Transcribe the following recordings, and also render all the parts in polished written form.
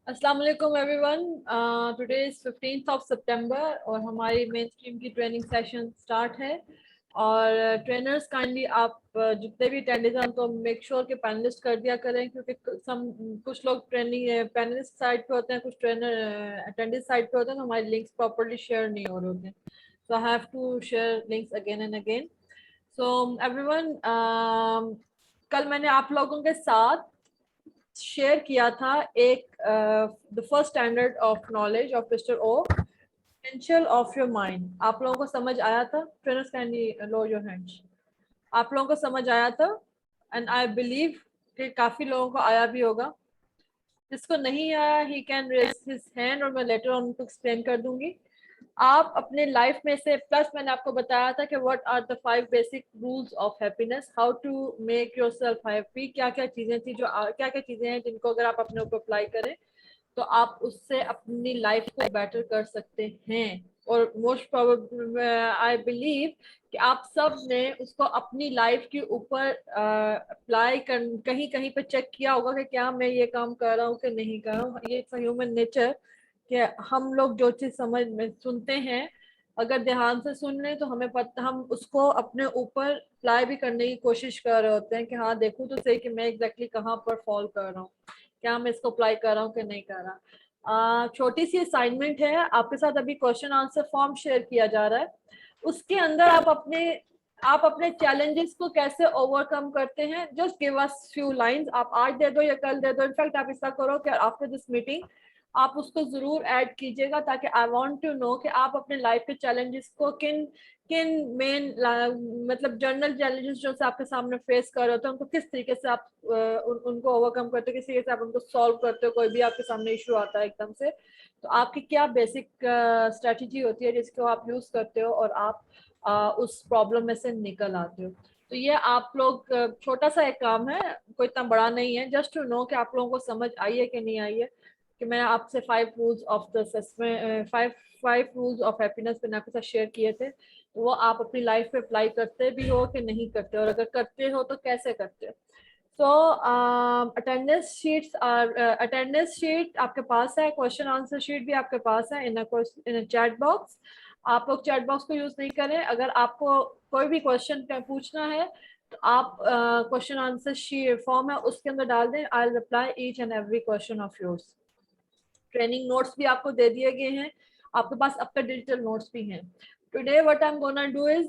अस्सलाम वालेकुम everyone. Today is 15th of सितंबर और हमारी मेन स्ट्रीम की ट्रेनिंग सेशन स्टार्ट है। और ट्रेनर्स काइंडली आप जितने भी अटेंडेंस हैं तो मेक श्योर के पैनलिस्ट कर दिया करें, क्योंकि कुछ लोग ट्रेनिंग पैनलिस्ट साइड पे होते हैं, कुछ ट्रेनर अटेंडेंस साइड पे होते हैं, तो हमारे लिंक्स प्रॉपर्ली शेयर नहीं हो रहे होते हैं। So I have to share links again and again. So everyone, कल मैंने आप लोगों के साथ शेयर किया था एक the first standard of knowledge of mister O, potential of your mind. आप लोगों को समझ आया था? Trainers candy low your hands. आप लोगों को समझ आया था? एंड आई बिलीव कि काफी लोगों को आया भी होगा। जिसको नहीं आया he can raise his hand और मैं लेटर ऑन उनको एक्सप्लेन कर दूंगी। आप अपने लाइफ में से प्लस मैंने आपको बताया था कि what are the 5 basic rules of happiness, how to make yourself happy. क्या क्या चीजें थी जो क्या क्या चीजें हैं जिनको अगर आप अपने ऊपर अप्लाई करें तो आप उससे अपनी लाइफ को बेटर कर सकते हैं। और मोस्ट प्रोबेबली आई बिलीव कि आप सब ने उसको अपनी लाइफ के ऊपर अप्लाई कर कहीं कहीं पे चेक किया होगा कि क्या मैं ये काम कर रहा हूँ कि नहीं कर रहा हूँ। ये इट्स ह्यूमन नेचर कि हम लोग जो चीज समझ में सुनते हैं, अगर ध्यान से सुन लें तो हमें पता, हम उसको अपने ऊपर अप्लाई भी करने की कोशिश कर रहे होते हैं कि हाँ देखूं तो सही कि मैं एग्जैक्टली कहाँ पर फॉल कर रहा हूँ, क्या मैं इसको अप्लाई कर रहा हूँ कि नहीं कर रहा। छोटी सी असाइनमेंट है आपके साथ, अभी क्वेश्चन आंसर फॉर्म शेयर किया जा रहा है। उसके अंदर आप अपने चैलेंजेस को कैसे ओवरकम करते हैं, just give us few lines. आप आज दे दो या कल दे दो, इनफैक्ट आप ऐसा करो कि आफ्टर दिस मीटिंग आप उसको जरूर ऐड कीजिएगा, ताकि आई वांट टू नो कि आप अपने लाइफ के चैलेंजेस को किन किन मेन मतलब जनरल चैलेंजेस जो से आपके सामने फेस कर रहे होते हैं उनको किस तरीके से आप उनको ओवरकम करते हो, किस तरीके से आप उनको सॉल्व करते हो। कोई भी आपके सामने इशू आता है एकदम से, तो आपकी क्या बेसिक स्ट्रेटजी होती है जिसको आप यूज करते हो और आप उस प्रॉब्लम में से निकल आते हो। तो ये आप लोग छोटा सा एक काम है, कोई इतना बड़ा नहीं है, जस्ट टू नो कि आप लोगों को समझ आई है कि नहीं आई है। कि मैंने आपसे 5 rules of the five rules of happiness मैंने आपके साथ शेयर किए थे, तो वो आप अपनी लाइफ पे अप्लाई करते भी हो कि नहीं करते, और अगर करते हो तो कैसे करते हो। सो अटेंडेंस शीट आपके पास है, क्वेश्चन आंसर शीट भी आपके पास है इन चैट बॉक्स। आप लोग चैट बॉक्स को यूज नहीं करें। अगर आपको कोई भी क्वेश्चन पूछना है तो आप क्वेश्चन आंसर शीट फॉर्म है उसके अंदर डाल दें। आई will reply each and every question of yours. Training notes भी आपको दे दिए गए हैं, आपके पास अब तक डिजिटल नोट्स भी हैं। Today what I am gonna do is,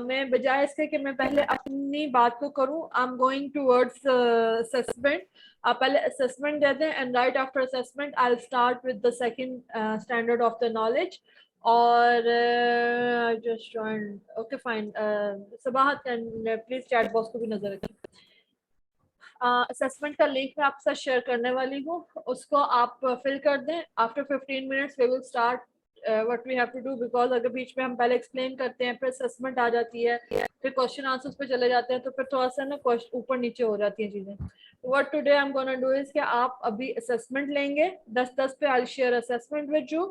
मैं बजाय इसके कि मैं पहले अपनी बात को करूं, I am going towards assessment. आप पहले असेसमेंट दे दें and right after assessment I will start with the second standard of the knowledge. और just join, okay fine. Sabahat please chat box को भी नजर रखें। असेसमेंट का लिंक मैं आपके साथ शेयर करने वाली हूँ, उसको आप फिल कर दें। After 15 minutes we will start what we have to do, because अगर बीच में हम पहले एक्सप्लेन करते हैं फिर असेसमेंट आ जाती है, फिर क्वेश्चन आंसर्स पे चले जाते हैं, तो फिर थोड़ा सा ना ऊपर नीचे हो जाती हैं चीजें। What today I am gonna do is कि आप अभी असेसमेंट लेंगे 10-10 पे। I share assessment with you.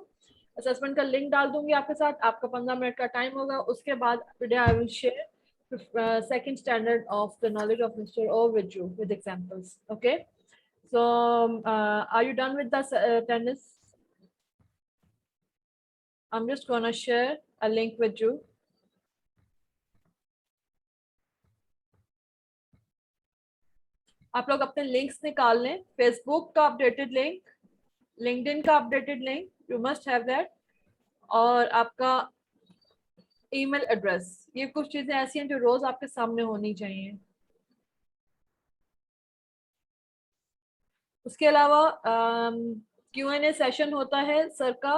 Assessment का लिंक डाल दूंगी आपके साथ, आपका 15 मिनट का टाइम होगा। उसके बाद today I will share second standard of the knowledge of Mr. O with you with examples. Okay. So are you done with the tennis? I'm just gonna share a link with you. आप लोग अपने links निकाल लें, Facebook का updated link, LinkedIn का updated link, you must have that, और आपका email address. ये कुछ चीजें ऐसी हैं जो रोज आपके सामने होनी चाहिए। उसके अलावा Q&A सेशन होता है सर का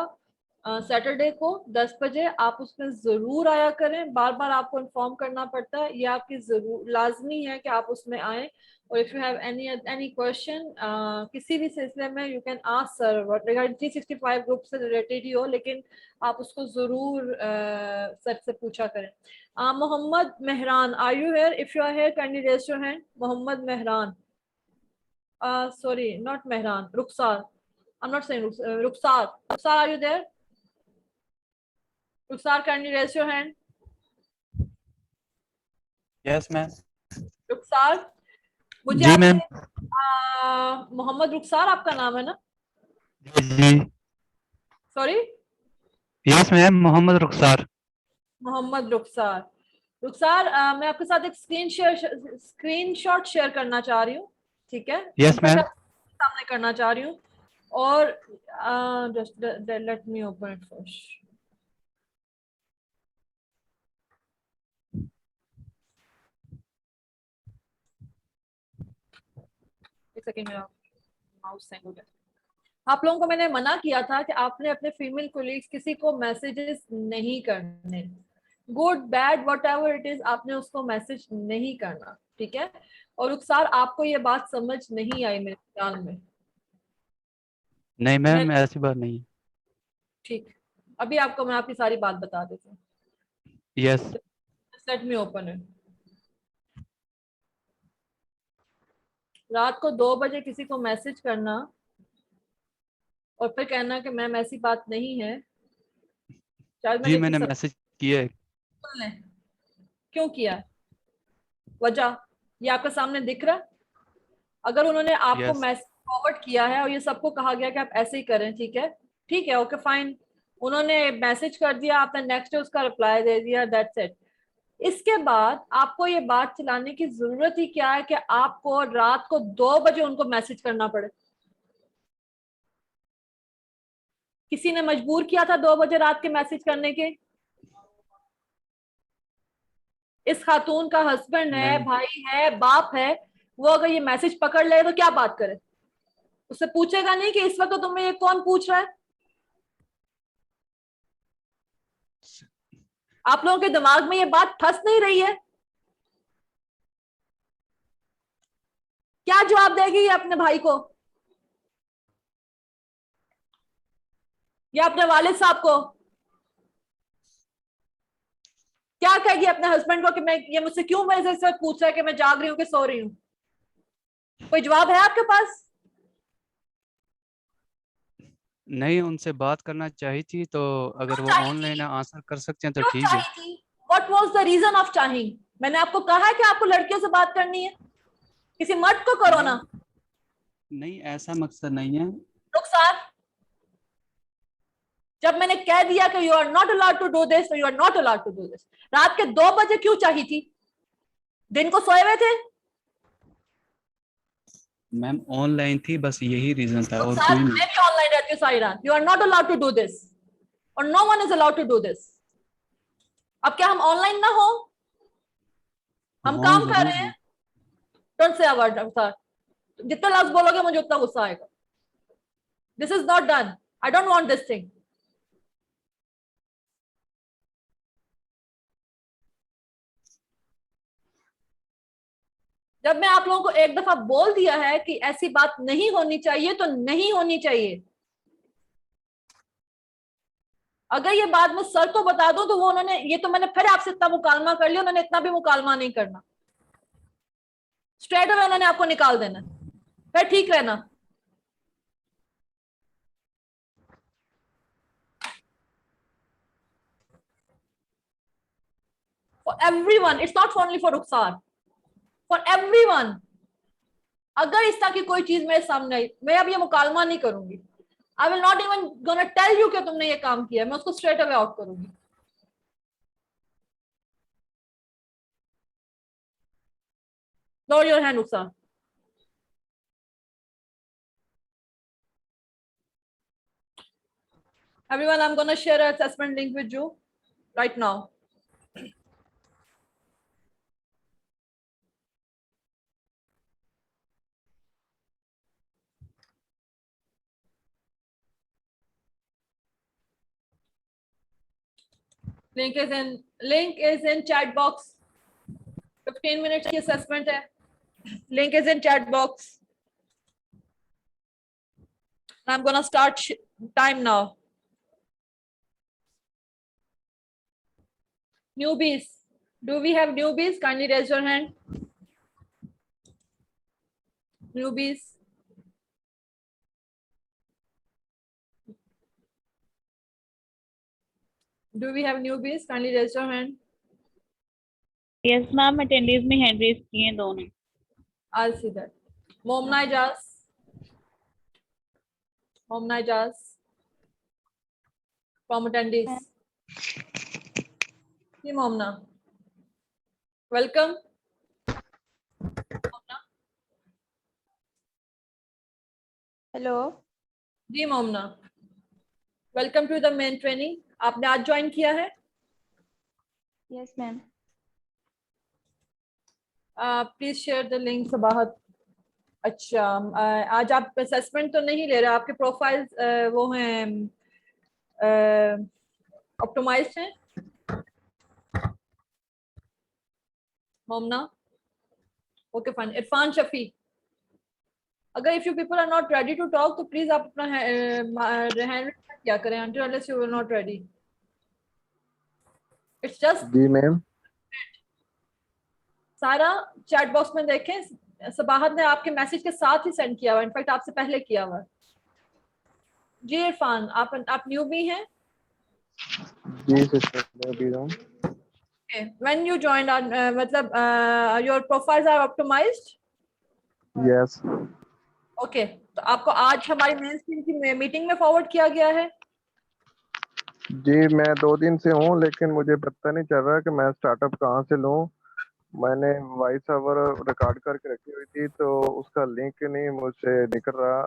सैटरडे को 10 बजे। आप उसमें ज़रूर आया करें, बार बार आपको इन्फॉर्म करना पड़ता है, ये आपकी ज़रूर लाजमी है कि आप उसमें आए। और if you have any question किसी भी सिलसिले में, you can ask sir regarding 365 group से रिलेटेड ही हो, लेकिन आप उसको ज़रूर सर से पूछा करें। Mohammad Mehran, are you here? If you are here kindly raise your hand. Mohammad Mehran, sorry, not Mehran, Rukhsar. I'm not saying Rukhsar. Rukhsar, are you there? Rukhsar, can you raise your hand? Yes ma'am. Rukhsar, मुझे जी ma'am. आपसे मोहम्मद रुखसार आपका नाम है ना? जी। Sorry, yes ma'am, Mohammad रुखसार। मोहम्मद रुखसार। रुखसार, मैं आपके साथ एक स्क्रीनशॉट शेयर करना चाह रही हूँ, ठीक है? Yes in fact ma'am. आप सामने करना चाह रही हूँ, और just let me open it first. एक सेकेंड, मेरा माउस हैंग हो गया। आप लोगों को मैंने मना किया था कि आपने अपने फीमेल कोलीग्स किसी को मैसेजेस नहीं करने, good bad what ever it is, आपने उसको मैसेज नहीं करना, ठीक है? और रुखसार, आपको ये बात समझ नहीं आई मेरे ख्याल में। नहीं मैं, मैम, ऐसी बात नहीं है। ठीक, अभी आपको मैं आपकी सारी बात बता देती हूँ। Yes. Let me open it. रात को 2 बजे किसी को मैसेज करना और फिर कहना कि मैम ऐसी बात नहीं है, शायद जी मैंने इतनी मैंने सब मैसेज किया है। सुन लें। क्यों किया है? वजह ये आपके सामने दिख रहा है। अगर उन्होंने आपको यस। मैसेज फॉरवर्ड किया है और ये सबको कहा गया कि आप ऐसे ही करें, ठीक है, ठीक है, ओके फाइन, उन्होंने मैसेज कर दिया, आपने नेक्स्ट डे उसका रिप्लाई दे दिया, दैट्स इट। इसके बाद आपको ये बात चलाने की जरूरत ही क्या है कि आपको रात को 2 बजे उनको मैसेज करना पड़े? किसी ने मजबूर किया था 2 बजे रात के मैसेज करने के? इस खातून का हस्बैंड है, नहीं। भाई है, बाप है, वो अगर ये मैसेज पकड़ ले तो क्या बात करे? उससे पूछेगा नहीं कि इस वक्त तो तुम्हें ये कौन पूछ रहा है? आप लोगों के दिमाग में ये बात फंस नहीं रही है? क्या जवाब देगी ये अपने भाई को, या अपने वालिद साहब को? क्या कहेगी अपने हस्बैंड को कि मैं, ये मुझसे क्यों मेरे से इस वक्त पूछ रहा है कि मैं जाग रही हूँ कि सो रही हूँ? कोई जवाब है आपके पास? नहीं, उनसे बात करना चाहिए थी, तो अगर क्यों वो चाहिए ऑनलाइन थी? आंसर कर सकते हैं तो क्यों ठीक है। चाहिए थी? What was the reason of changing? मैंने आपको कहा है कि आपको लड़कियों से बात करनी है, किसी मर्द को करो नहीं। ना। नहीं, ऐसा मकसद नहीं है। नुकसान, जब मैंने कह दिया कि you are not allowed to do this, तो you are not allowed to do this. रात के 2 बजे क्यों चाहिए थी? दिन को सोए हुए थे? मैम ऑनलाइन थी, बस यही रीजन था और नुकसान, कोई नहीं। मैं भी ऑनलाइन रहती हूँ सारी रात, you are not allowed to do this, और no one is allowed to do this. अब क्या हम ऑनलाइन ना हो? हम हाँ काम कर जरूर रहे हैं। Ma'am. Don't say a word sir, जितने लफ्ज बोलोगे मुझे उतना गुस्सा आएगा। This is not done, I don't want this thing. जब मैं आप लोगों को एक दफा बोल दिया है कि ऐसी बात नहीं होनी चाहिए तो नहीं होनी चाहिए। अगर ये बात मैं सर को बता दूं तो वो, उन्होंने, ये तो मैंने फिर आपसे इतना मुकालमा कर लिया, उन्होंने इतना भी मुकालमा नहीं करना, स्ट्रेट अवे उन्होंने आपको निकाल देना, फिर ठीक रहना। For everyone, it's not only for Rukhsar, for everyone. अगर इस तरह की कोई चीज मेरे सामने आई, मैं अब ये मुकालमा नहीं करूंगी। I will not even gonna tell you कि तुमने ये काम किया, मैं उसको स्ट्रेट अवे आउट करूंगी। Lower your hand Rukhsar. Everyone, I'm gonna share an assessment link with you right now. Link is in chat box. 15 minutes की assessment है. Link is in chat box. I'm gonna start time now. Newbies. Do we have newbies? Kindly raise your hand. Newbies. Do we have newbies? Kindly raise your hand. Yes ma'am, attendance में hand raise किए हैं दोनों। I'll see that. Momna Ijaz. Momna Ijaz from attendees. जी Momna, welcome. Momna. Hello जी Momna, welcome to the main training. आपने आज join किया है? Yes ma'am please share the link Sabahat. अच्छा, आज आप असेसमेंट तो नहीं ले रहे, आपके प्रोफाइल वो हैं ऑप्टिमाइज्ड हैं मोमना? Okay fine. इरफान शफी, अगर if you people are not ready to talk तो प्लीज आप अपना हैंड क्या करें until unless you are not ready. It's just जी मैम. सारा चैट बॉक्स में देखें, सबाहत ने आपके मैसेज के साथ ही सेंड किया हुआ, इनफैक्ट आपसे पहले किया हुआ. जी इरफान, आप न्यू भी हैं? जी सिस्टर मैं भी हूँ. Okay. When you joined on मतलब your profiles are optimized? Yes. Okay. तो आपको आज हमारी मेन स्ट्रीम की मीटिंग में फॉरवर्ड किया गया है? जी मैं 2 दिन से हूँ लेकिन मुझे पता नहीं चल रहा कि मैं स्टार्टअप कहाँ से लूँ. मैंने वॉइस ओवर रिकॉर्ड करके रखी हुई थी तो उसका लिंक नहीं मुझसे निकल रहा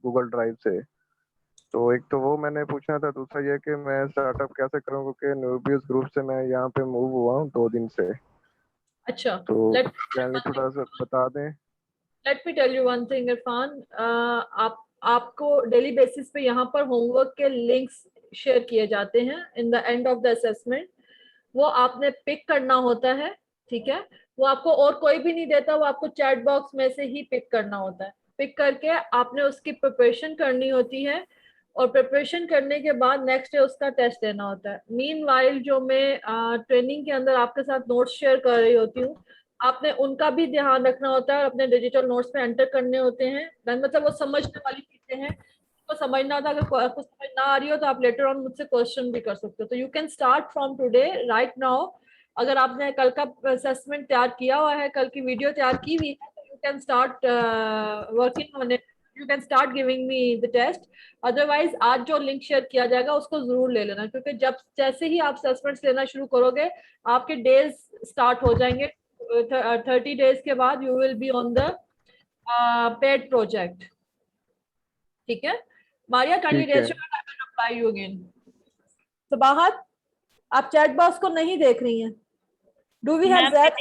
गूगल ड्राइव से. तो एक तो वो मैंने पूछना था, दूसरा ये कि मैं स्टार्टअप कैसे करूँ क्योंकि न्यूबीज ग्रुप से मैं यहाँ पे मूव हुआ हूँ 2 दिन से. अच्छा, तो पहले थोड़ा सा बता दें. Let me tell you one thing Irfan, आपको डेली बेसिस पे यहाँ पर होमवर्क के लिंक्स शेयर किए जाते हैं in the end of the assessment. वो आपने पिक करना होता है, ठीक है? वो आपको और कोई भी नहीं देता, वो आपको चैट बॉक्स में से ही पिक करना होता है. पिक करके आपने उसकी प्रिपरेशन करनी होती है और प्रिपरेशन करने के बाद नेक्स्ट डे उसका टेस्ट देना होता है. मीनवाइल जो मैं ट्रेनिंग के अंदर आपके साथ नोट्स शेयर कर रही होती हूँ, आपने उनका भी ध्यान रखना होता है और अपने डिजिटल नोट्स में एंटर करने होते हैं. मतलब वो समझने वाली चीजें हैं, तो समझना था. अगर कुछ समझ ना आ रही हो तो आप लेटर ऑन मुझसे क्वेश्चन भी कर सकते हो. तो you can start from today right now. अगर आपने कल का असेसमेंट तैयार किया हुआ है, कल की वीडियो तैयार की हुई है, तो you can start working on it. You can start giving me the test. Otherwise आज जो लिंक शेयर किया जाएगा उसको जरूर ले लेना, क्योंकि जब जैसे ही आप असेसमेंट्स लेना शुरू करोगे आपके डेज स्टार्ट हो जाएंगे. 30 डेज के बाद you will be on the paid project. ठीक है मारिया, काइंडली ठीक है. Raise your hand, I will reply you again. Sabahat, आप चैट बॉक्स को नहीं देख रही हैं? Do we have that?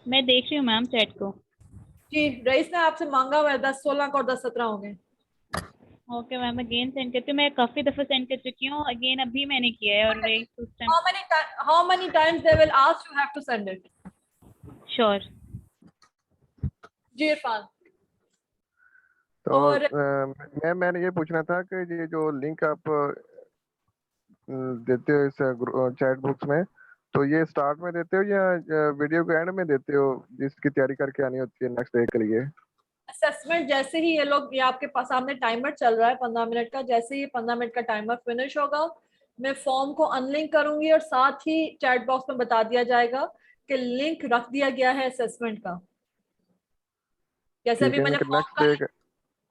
मैं देख रही हूँ मैम चैट को. जी, रईस ने आपसे मांगा हुआ है 10-16 और 10-17 हो गए. ओके मैम, अगेन सेंड करती हूँ. मैं काफी दफा सेंड कर चुकी हूँ, अगेन अभी मैंने किया है. और रईस उस time how many times they will ask, you have to send it. Sure. जी इरफान. तो और मैंने ये पूछना था कि ये जो लिंक आप देते हो इस चैट बॉक्स में, तो ये स्टार्ट में देते हो या वीडियो के एंड में देते हो जिसकी तैयारी करके आनी होती है नेक्स्ट डे के लिए? असेसमेंट जैसे ही ये आपके पास सामने टाइमर चल रहा है 15 मिनट का, जैसे ही 15 मिनट का टाइमर फिनिश होगा मैं फॉर्म को अनलिंक करूंगी और साथ ही चैट बॉक्स में बता दिया जाएगा कि लिंक रख दिया गया है असेसमेंट का. जैसे अभी मैंने नेक्स्ट डे का.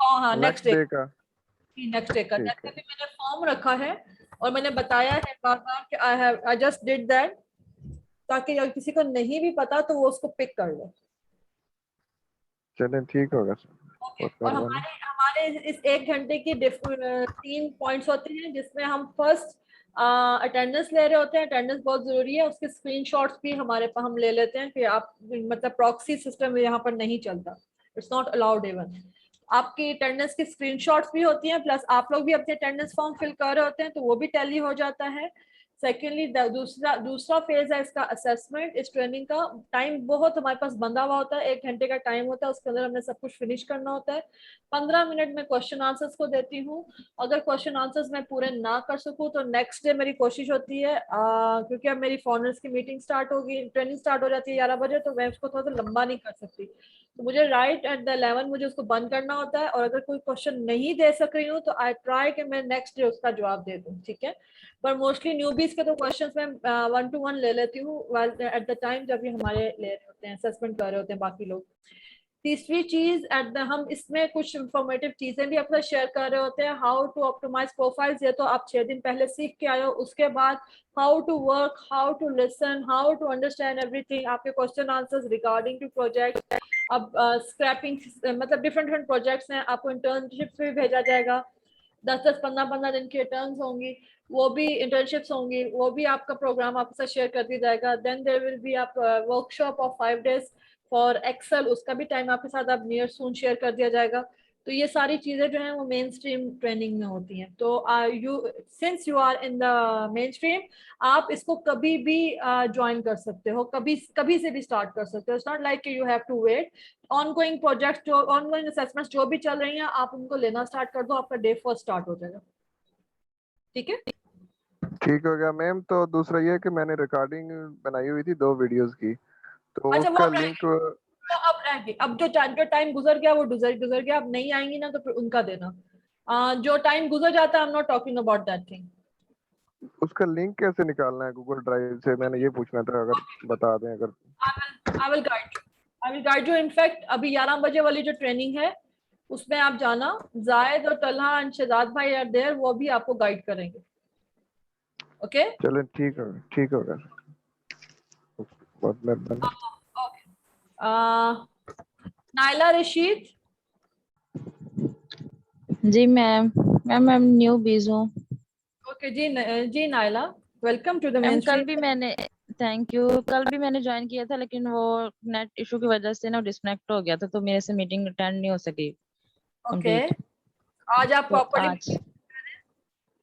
हाँ नेक्स्ट डे का. नेक्स्ट डे का जैसे अभी मैंने फॉर्म रखा है और मैंने बताया है बार बार कि आई जस्ट डिड दैट, ताकि अगर किसी को नहीं भी पता तो वो उसको पिक कर ले. चलें ठीक होगा सर. और हमारे इस 1 घंटे की 3 पॉइंट्स होते हैं जिसमें हम फर्स्ट अटेंडेंस ले रहे होते हैं. अटेंडेंस बहुत जरूरी है, उसके स्क्रीनशॉट्स भी हमारे पास हम ले लेते हैं कि आप मतलब प्रॉक्सी सिस्टम यहाँ पर नहीं चलता, इट्स नॉट अलाउड. इवन आपकी अटेंडेंस की स्क्रीनशॉट्स भी होती हैं, प्लस आप लोग भी अपने अटेंडेंस फॉर्म फिल कर रहे होते हैं तो वो भी टैली हो जाता है. सेकेंडली दूसरा फेज है इसका असेसमेंट. इस ट्रेनिंग का टाइम बहुत हमारे पास बंधा हुआ होता है, 1 घंटे का टाइम होता है, उसके अंदर हमने सब कुछ फिनिश करना होता है. 15 मिनट में क्वेश्चन आंसर्स को देती हूँ. अगर क्वेश्चन आंसर्स मैं पूरे ना कर सकूँ तो नेक्स्ट डे मेरी कोशिश होती है, क्योंकि अब मेरी फॉरनर्स की मीटिंग स्टार्ट होगी, ट्रेनिंग स्टार्ट हो जाती है 11 बजे, तो मैं उसको थोड़ा सा लंबा नहीं कर सकती. तो मुझे राइट एट द 11 मुझे उसको बंद करना होता है. और अगर कोई क्वेश्चन नहीं दे सक रही हूँ तो आई ट्राई कि मैं नेक्स्ट डे उसका जवाब दे दूँ. ठीक है, पर मोस्टली न्यूबीज के तो क्वेश्चंस मैं 1-to-1 ले लेती हूँ एट द टाइम जब भी हमारे ले रहे होते हैं, असेसमेंट कर रहे होते हैं बाकी लोग. तीसरी चीज हम इसमें कुछ इंफॉर्मेटिव चीजें भी अपना शेयर कर रहे होते हैं। हाउ टू ऑप्टिमाइज प्रोफाइल्स, ये तो आप 6 दिन पहले सीख के आए हो। उसके बाद how to work, how to listen, how to understand everything, आपके question answers regarding to project. अब स्क्रैपिंग मतलब डिफरेंट डिफरेंट प्रोजेक्ट्स हैं, आपको इंटर्नशिप भी भेजा जाएगा। 10-10, 15-15 दिन की रिटर्न्स होंगी, वो भी इंटर्नशिप्स होंगी, वो भी आपका प्रोग्राम आपके साथ शेयर कर दिया जाएगा। देन देयर विल बी आप workshop of 5 days for excel, उसका भी टाइम आपके साथ अब नियर सून शेयर कर दिया जाएगा। तो ये सारी चीजें जो हैं वो मेन स्ट्रीम ट्रेनिंग में होती हैं। तो you since you are in the main stream, आप इसको कभी भी ज्वाइन कर सकते हो, कभी कभी से भी स्टार्ट कर सकते हो। It's not like you have to wait. Ongoing project जो ऑनगोइंग असेसमेंट्स जो भी चल रही हैं, आप उनको लेना स्टार्ट कर दो, आपका डे फर्स्ट स्टार्ट हो जाएगा। ठीक है, ठीक हो गया मैम। तो दूसरा ये है कि मैंने रिकॉर्डिंग बनाई हुई थी 2 वीडियोस की, तो अच्छा वो उसका अब लिंक तो अब रहेगी। अब जो टाइम गुजर गया वो गुजर गया, अब नहीं आएंगी ना तो फिर उनका देना। जो टाइम गुजर जाता है, I am not talking about that thing. उसका लिंक कैसे निकालना है गूगल ड्राइव से, मैंने ये पूछना था, अगर बता दें अगर। I will guide you, I will guide you. In fact अभी 11 बजे वाली जो ट्रेनिंग है उसमें आप जाना, जायद और तलहा एंड शहजाद भाई आर देयर, वो भी आपको गाइड करेंगे। ओके चलें, ठीक होगा। बहुत मेहरबानी। ओके। नाइला रशीद। जी मैम, मैम न्यू बीज हूँ। ओके जी जी Naila, welcome to the ma'am main कल स्ट्रीम। भी मैंने थैंक यू, कल भी मैंने ज्वाइन किया था, लेकिन वो नेट इशू की वजह से ना डिस्कनेक्ट हो गया था, तो मेरे से मीटिंग अटेंड नहीं हो सकी ओके, कंप्लीट। आज आप तो प्रॉपर्ली। आज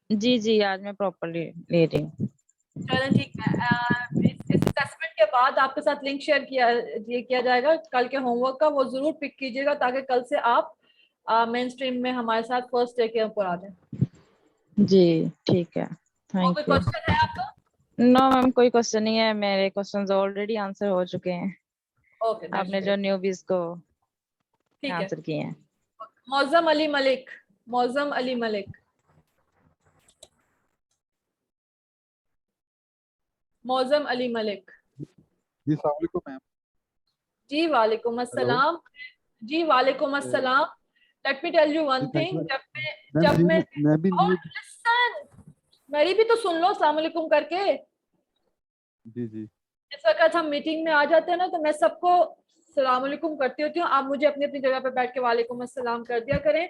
जी आज मैं प्रॉपरली ले रही हूँ। चलें ठीक है। इस असेसमेंट के बाद आपके साथ लिंक शेयर किया जाएगा कल के होमवर्क का, वो जरूर पिक कीजिएगा ताकि कल से आप मेन स्ट्रीम में हमारे साथ फर्स्ट डे के ऊपर आ जाए। जी ठीक है, और कोई थैंक यू। क्वेश्चन है आपका? नो मैम, कोई क्वेश्चन नहीं है, मेरे क्वेश्चंस ऑलरेडी आंसर हो चुके हैं, ओके दैट्स आपने जो ग्रेट। न्यूबीज को ठीक है, आंसर किए हैं। मौजम अली मलिक, मौजम अली मलिक, मौजम अली मलिक। जी अस्सलाम वालेकुम मैम। जी वालेकुम हेलो। अस्सलाम। जी वालेकुम अस्सलाम। लेट मी टेल यू जी one thank thing, you ma'am. जब जी मैं मैं भी और न्यू। लिसन, मेरी भी तो सुन लो अस्सलाम वालेकुम करके। जी जिस वक्त हम मीटिंग में आ जाते हैं ना, तो मैं सबको सलाम अलैकुम करती होती हूँ, आप मुझे अपनी अपनी जगह पे बैठ के वालेकुम अस्सलाम कर दिया करें।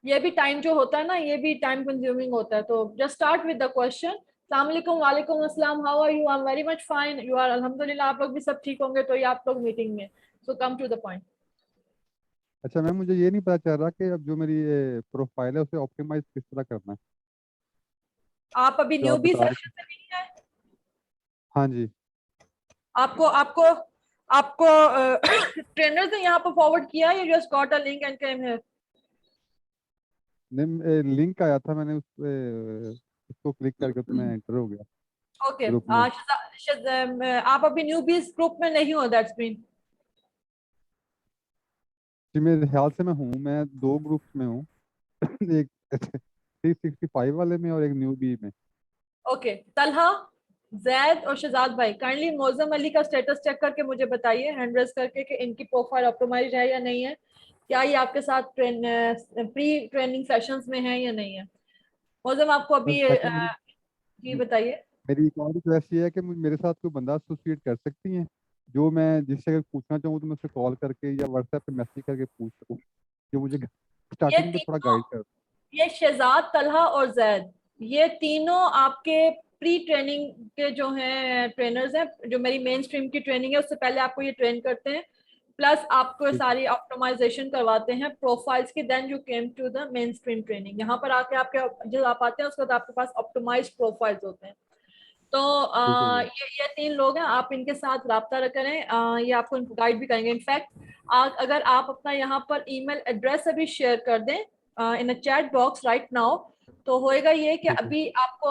ये भी टाइम जो होता है ना, ये भी टाइम कंज्यूमिंग होता है। तो just start with the question, सलाम अलैकुम, वालेकुम अस्सलाम, how are you, I am very much fine, you are, अल्हम्दुलिल्लाह। आप लोग भी सब ठीक होंगे, तो ये आप लोग मीटिंग में। सो कम टू द पॉइंट। अच्छा मैम, मुझे ये नहीं पता चल रहा कि अब जो मेरी प्रोफाइल है उसे ऑप्टिमाइज किस तरह करना है, आप अभी जो आप न्यूबी बता रहे सेक्शन थे। में नहीं है? हाँ जी। आपको आपको आपको ट्रेनर्स ने यहाँ पर फॉरवर्ड किया है, you just got a link and came here? नहीं, लिंक आया था, मैंने उस पे उसको क्लिक करके तो मैं एंटर हो गया ओके, ग्रुप में। आप अभी न्यूबीज ग्रुप में नहीं हो, दैट्स मीन। जी मेरे ख्याल से मैं हूँ, मैं 2 ग्रुप्स में हूँ। एक 365 वाले में और एक न्यू बी में। ओके, तलहा, जैद और शहजाद भाई, काइंडली मौजम अली का स्टेटस चेक करके मुझे बताइए, हैंड रेज करके, कि इनकी प्रोफाइल ऑप्टिमाइज है या नहीं है, क्या ये आपके साथ प्री ट्रेनिंग सेशंस में है या नहीं है। मौजम आपको मैम अभी सेकंड मेरी जी बताइए। मेरी एक और रिक्वेस्ट ये है कि मेरे साथ कोई बंदा एसोसिएट कर सकती हैं, जो मैं जिससे अगर पूछना चाहूँ तो मैं उससे कॉल करके या व्हाट्सएप पे मैसेज करके पूछ सकूँ, जो मुझे ये स्टार्टिंग में थोड़ा तीनों, गाइड कर। ये शहजाद, तलहा और जैद, ये तीनों आपके प्री ट्रेनिंग के जो हैं ट्रेनर्स हैं, जो मेरी मेन स्ट्रीम की ट्रेनिंग है उससे पहले आपको ये ट्रेन करते हैं, प्लस आपको ठीक है। सारी ऑप्टिमाइजेशन करवाते हैं प्रोफाइल्स की। Then you came to the main stream training. यहाँ पर आके आपके जब आप आते हैं उसके बाद आपके पास ऑप्टिमाइज प्रोफाइल्स होते हैं। तो ठीक है जी। ये 3 लोग हैं, आप इनके साथ रब्ता करें, ये आपको गाइड भी करेंगे। इनफैक्ट अगर आप अपना यहाँ पर ईमेल एड्रेस अभी शेयर कर दें in a chat box right now, तो होएगा ये कि ठीक है। अभी आपको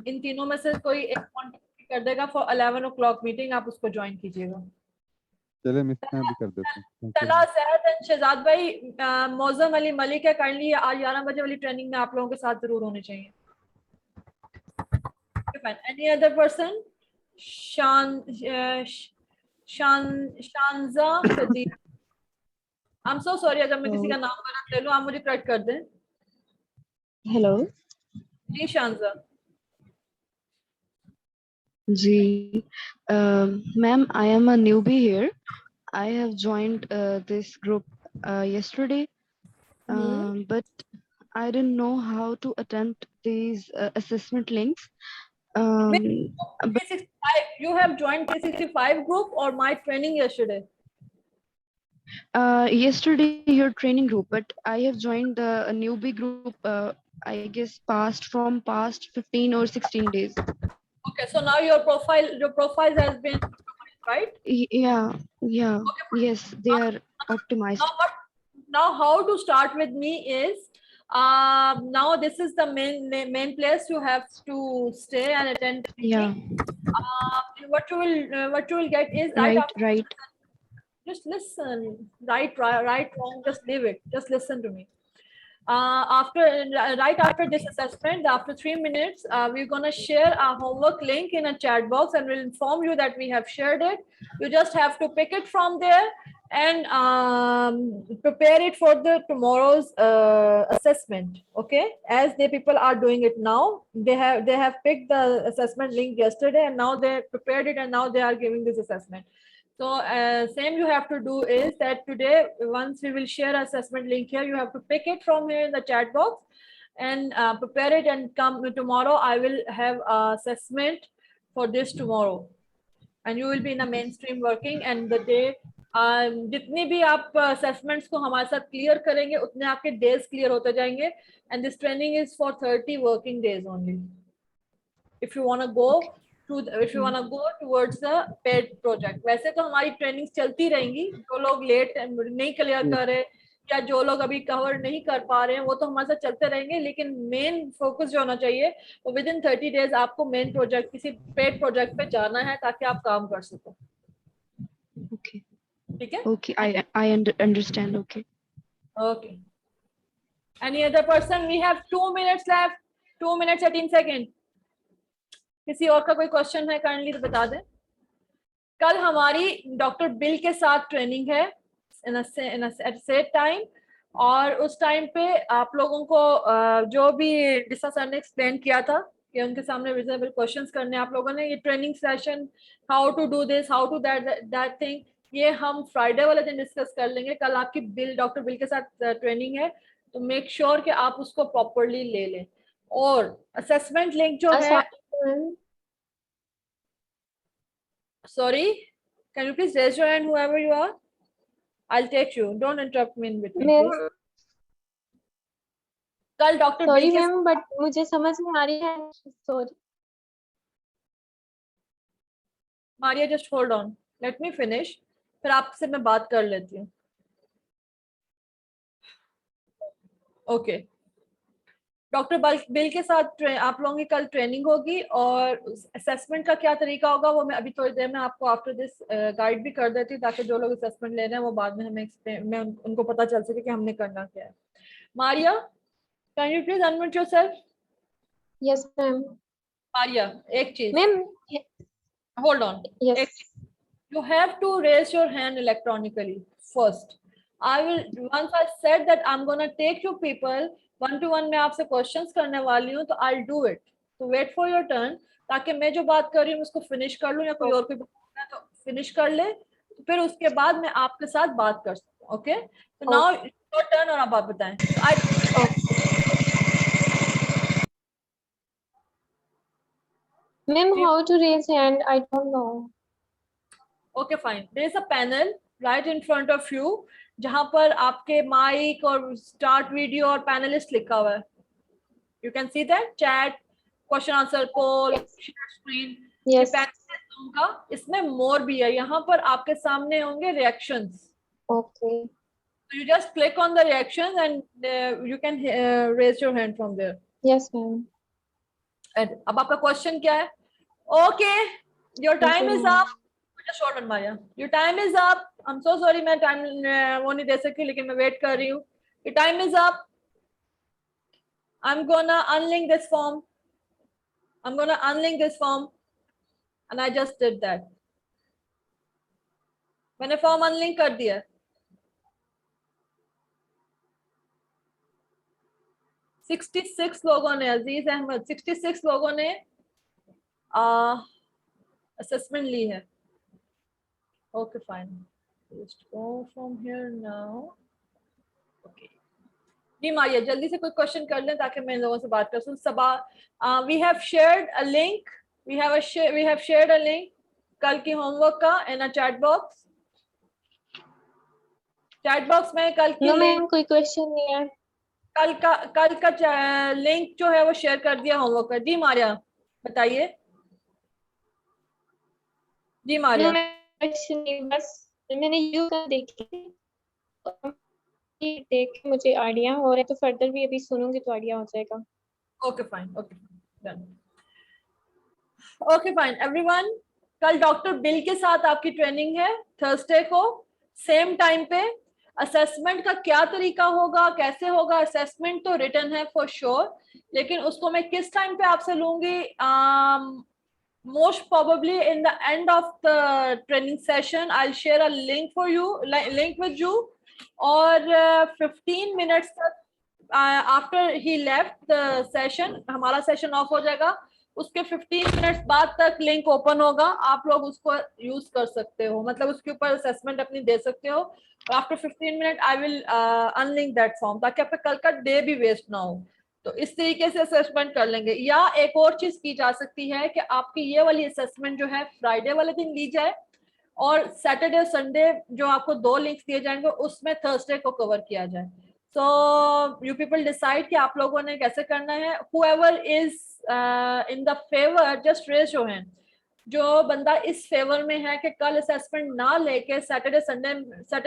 इन तीनों में से कोई एक कॉन्टेक्ट कर देगा फॉर 11 o'clock मीटिंग, आप उसको ज्वाइन कीजिएगा। चले मैं भी कर देता हूँ, थैंक यू। तला, सहद एंड शहजाद भाई, मौजम अली मलिक है, काइंडली आज 11 बजे वाली ट्रेनिंग में आप लोगों के साथ जरूर होने चाहिए। Any other person? शान Shanza Khadir, I'm so sorry अगर मैं किसी का नाम गलत ले लूं, आप मुझे करेक्ट कर दें. हेलो जी शांजा. जी ma'am I am a newbie here I have joined this group yesterday but I didn't know how to attempt these assessment links but 365, you have joined 365 group or my training yesterday? yesterday your training group but I have joined the a newbie group I guess past 15 or 16 days. Okay, so now your profile has been optimized, right? Yeah Okay, yes they are optimized. now how to start with me is now this is the main place you have to stay and attend the meeting. Yeah What you will get is right just listen. Right wrong, just leave it, just listen to me. Right after this assessment, after 3 minutes, we're going to share our homework link in a chat box and we'll inform you that we have shared it. You just have to pick it from there and prepare it for the tomorrow's assessment. Okay, as the people are doing it now, they have picked the assessment link yesterday and now they prepared it and now they are giving this assessment. So same you have to do is that today, once we will share assessment link here, you have to pick it from here in the chat box and prepare it and come tomorrow. I will have assessment for this tomorrow and you will be in a mainstream working and the day जितनी भी आप assessments को हमारे साथ clear करेंगे उतने आपके days clear होते जाएंगे and this training is for 30 working days only. If you want to go if you want to go towards the paid project. वैसे तो हमारी ट्रेनिंग चलती रहेंगी, जो लोग लेट नहीं क्लियर कर रहे या जो लोग अभी कवर नहीं कर पा रहे हैं वो तो हमारे साथ चलते रहेंगे, लेकिन मेन फोकस जो होना चाहिए वो विद इन 30 डेज आपको मेन प्रोजेक्ट किसी पेड प्रोजेक्ट पे जाना है ताकि आप काम कर सको. okay ठीक है? okay I understand. Okay. Any other person? We have 2 minutes left. 2 minutes 18 seconds. किसी और का कोई क्वेश्चन है काइंडली तो बता दें. कल हमारी डॉक्टर बिल के साथ ट्रेनिंग है एट सेट टाइम और उस टाइम पे आप लोगों को जो भी डिसा सर ने एक्सप्लेन किया था कि उनके सामने रिजनेबल क्वेश्चंस करने आप लोगों ने, ये training session how to do this how to that thing ये हम फ्राइडे वाले दिन डिस्कस कर लेंगे. कल आपकी डॉक्टर बिल के साथ ट्रेनिंग है तो मेक श्योर कि आप उसको प्रॉपरली ले लें. और असेसमेंट लिंक जो है, sorry, can you please raise your hand whoever you are? I'll take you, don't interrupt me in between please. कल डॉक्टर सॉरी मैम बट मुझे समझ नहीं आ रही है. Sorry Maria, just hold on, let me finish, फिर आपसे मैं बात कर लेती हूँ. ओके, डॉक्टर बिल के साथ आप लोगों की कल ट्रेनिंग होगी और असेसमेंट का क्या तरीका होगा वो मैं अभी थोड़ी देर में आपको आफ्टर दिस गाइड भी कर देती हूँ ताकि जो लोग असेसमेंट ले रहे हैं वो बाद में हमें उनको पता चल सके कि हमने करना क्या है. Maria, can you please unmute yourself? Yes ma'am. Maria, एक चीज ma'am hold on, you have to raise your hand electronically first. Once I said that I'm gonna take you people one to one, मैं आपसे क्वेश्चंस करने वाली हूँ तो I'll do it. So wait for your turn ताकि मैं जो बात कर रही हूँ उसको फिनिश कर लूँ या कोई और कोई बोलना है तो फिनिश कर ले, तो फिर उसके बाद मैं आपके साथ बात कर सकूँ. ओके, तो नाउ योर टर्न और आप बताएं. Ma'am, how to raise hand? I don't know. Okay, fine. There is a panel right in front of you जहां पर आपके माइक और स्टार्ट वीडियो और पैनलिस्ट लिखा हुआ है. You can see that chat, question answer, poll, share screen. Yes. होगा, इसमें मोर भी है. यहाँ पर आपके सामने होंगे reactions. Okay. So you just click on the reactions and you can raise your hand from there. Yes, ma'am. And अब आपका क्वेश्चन क्या है? Okay, your time is up. Just hold on, Maya. Your time is up. I'm so sorry, मैं time वो नहीं दे सकती लेकिन मैं वेट कर रही हूँ. Your time is up. I'm gonna unlink this form. And I just did that. मैंने फॉर्म अनलिंक कर दिया. 66 लोगों ने, अजीज अहमद, 66 लोगों ने असेसमेंट ली है। Okay fine, just go from here now. Okay जी मारिया, जल्दी से कोई क्वेश्चन कर लें ताकि मैं इन लोगों से बात कर सकूं। Saba, we have shared a link, we have shared a link कल की होमवर्क का in a chat box. Chat box में कल की नो लिंक, मैम, कोई क्वेश्चन नहीं है। कल का लिंक जो है वो शेयर कर दिया होमवर्क का। जी मारिया बताइए। जी नो मारिया। मैम, क्वेश्चन नहीं, बस मैंने यू का देखी, देख के मुझे आइडिया हो रहा है, तो फर्दर भी अभी सुनूंगी तो आइडिया हो जाएगा। Okay fine, okay done. Okay fine everyone, कल डॉक्टर बिल के साथ आपकी ट्रेनिंग है थर्सडे को सेम टाइम पे। असेसमेंट का क्या तरीका होगा, कैसे होगा, असेसमेंट तो रिटन है फॉर श्योर, लेकिन उसको मैं किस टाइम पे आपसे लूंगी, most probably in the end of the training session I'll share a link for you, link with you, और 15 minutes तक after he left the session, हमारा सेशन ऑफ हो जाएगा, उसके 15 मिनट्स बाद तक लिंक ओपन होगा, आप लोग उसको यूज कर सकते हो, मतलब उसके ऊपर असेसमेंट अपनी दे सकते हो। After 15 minute I will unlink that form, ताकि आपका कल का डे भी वेस्ट ना हो। तो इस तरीके से असेसमेंट कर लेंगे। या एक और चीज की जा सकती है कि आपकी ये वाली असेसमेंट जो है फ्राइडे वाले दिन ली जाए, और सैटरडे और संडे जो आपको 2 लिंक्स दिए जाएंगे उसमें थर्सडे को कवर किया जाए। सो यू पीपल डिसाइड कि आप लोगों ने कैसे करना है। Whoever is in the favour just raise your hand. जो बंदा इस फेवर में है कि कल असेसमेंट ना लेके सैटरडे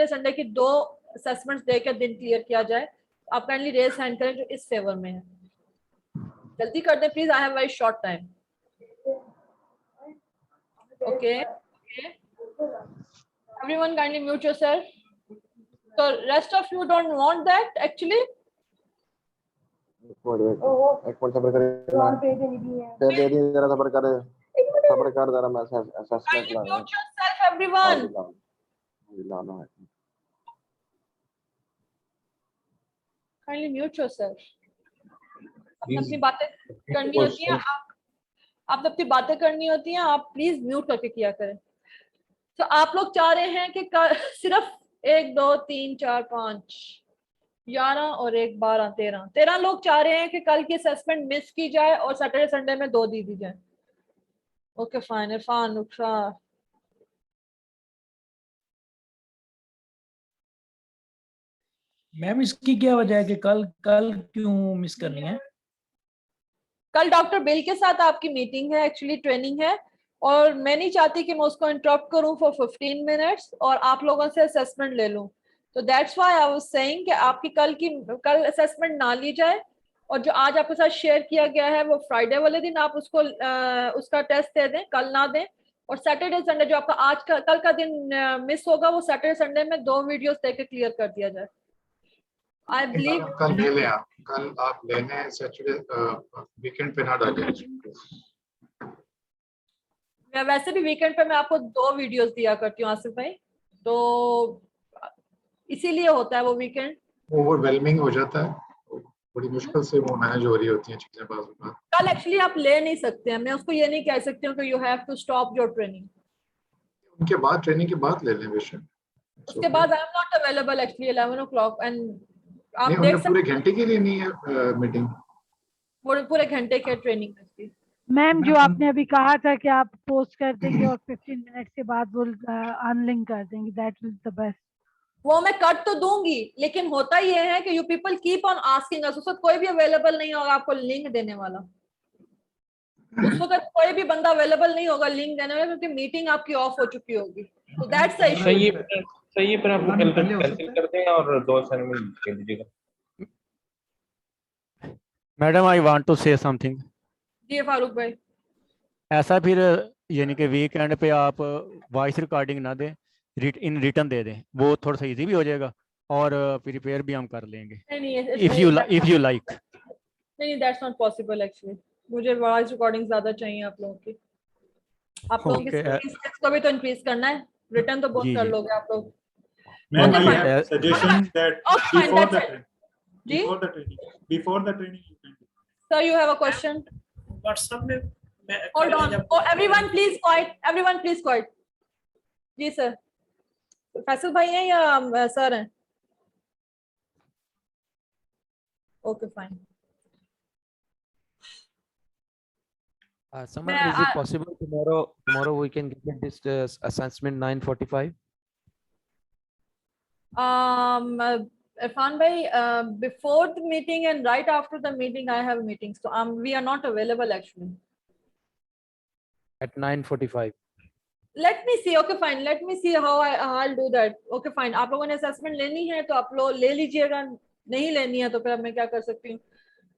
संडे की 2 असेसमेंट्स देकर दिन क्लियर किया जाए, आप काइंडली रेज हैंड करें जो इस फेवर में है। जल्दी कर दें please, I have very short time. Okay, everyone kindly mute yourself. So rest of you don't want that actually? एक मिनट सब्र करें, फिर दे दी, जरा सब्र कर जरा, मैं assessment Kindly mute yourself everyone. Kindly mute yourself. आपने अपनी बातें करनी होती हैं, आप अपनी बातें करनी होती हैं, आप प्लीज म्यूट करके किया करें। तो आप लोग चाह रहे हैं कि सिर्फ 1 2 3 4 5 11 और 1 12 13 लोग चाह रहे हैं कि कल की असेसमेंट मिस की जाए और सैटरडे संडे में 2 दी जाए। ओके फाइन, इरफान, नुक्शा, मैम इसकी क्या वजह है कि कल क्यों मिस करनी है? कल डॉक्टर बिल के साथ आपकी मीटिंग है, एक्चुअली ट्रेनिंग है, और मैं नहीं चाहती कि मैं उसको इंटरप्ट करूं फॉर 15 मिनट्स और आप लोगों से असेसमेंट ले लूं। तो that's why I was saying कि आपकी कल असेसमेंट ना ली जाए, और जो आज आपके साथ शेयर किया गया है वो फ्राइडे वाले दिन आप उसको उसका टेस्ट दे दें, कल ना दें। और सैटरडे संडे जो आपका कल का दिन मिस होगा वो सैटरडे संडे में 2 वीडियोस देके क्लियर कर दिया जाए। आई बिलीव कल ले लें आप, कल आप लेने सैटरडे वीकेंड पे ना डालें। वैसे भी वीकेंड पे मैं आपको 2 वीडियोस दिया करती हूँ आसिफ भाई, तो इसीलिए होता है वो वीकेंड ओवरवेलमिंग हो जाता है, बड़ी मुश्किल से वो मैनेज हो रही होती हैं चीजें बार। कल एक्चुअली आप ले नहीं सकते हैं, मैं उसको ये नहीं कह सकती हूँ कि you have to stop your training. उनके बाद ट्रेनिंग के बाद ले लें बेशक। उसके बाद I am not available actually 11 o'clock, and आप नहीं, देख सकते पूरे घंटे के लिए नहीं है मीटिंग, पूरे घंटे के ट्रेनिंग में। मैम जो आपने अभी कहा था कि आप पोस्ट कर देंगे और 15 मिनट के बाद वो अनलिंक कर देंगे, दैट इज द बेस्ट। वो मैं कट तो दूंगी, लेकिन होता ये है कि you people keep on asking us, उस वक्त कोई भी अवेलेबल नहीं होगा आपको लिंक देने वाला, उस वक्त कोई भी बंदा अवेलेबल नहीं होगा लिंक देने वाला, क्योंकि मीटिंग आपकी ऑफ हो चुकी होगी। तो दैट्स द इशू। सही है, पर आप कल कैंसिल कर दें और 2 असाइनमेंट दे दीजिएगा। Madam I want to say something. जी फारूक भाई, ऐसा फिर यानी कि वीकेंड पे आप वॉइस रिकॉर्डिंग ना दें, इन रिटर्न दे दें, वो थोड़ा सा इजी भी हो जाएगा और प्रिपेयर भी हम कर लेंगे। If you like. नहीं, दैट्स नॉट पॉसिबल एक्चुअली, मुझे वॉइस रिकॉर्डिंग ज्यादा चाहिए आप लोगों की। आप लोगों की स्किल्स को भी तो इंक्रीज करना है, रिटर्न तो बहुत कर लोगे आप लोग। Ma'am, I have suggestion that before the जी Before the training you can do. sir, you have a question? WhatsApp में मैं Hold on. Oh, everyone please quiet. Everyone please quiet. जी सर, फैसल भाई हैं या सर हैं? Okay, fine. Someone, is it possible tomorrow we can get this assessment 9:45? Irfan bhai, before the meeting and right after the meeting I have meetings, so we are not available actually. At 9:45. Let me see. Okay, fine. Let me see how I'll do that. Okay, fine. आप लोगों ने assessment लेनी है तो आप लोग ले लीजिएगा, नहीं लेनी है तो फिर अब मैं क्या कर सकती हूँ?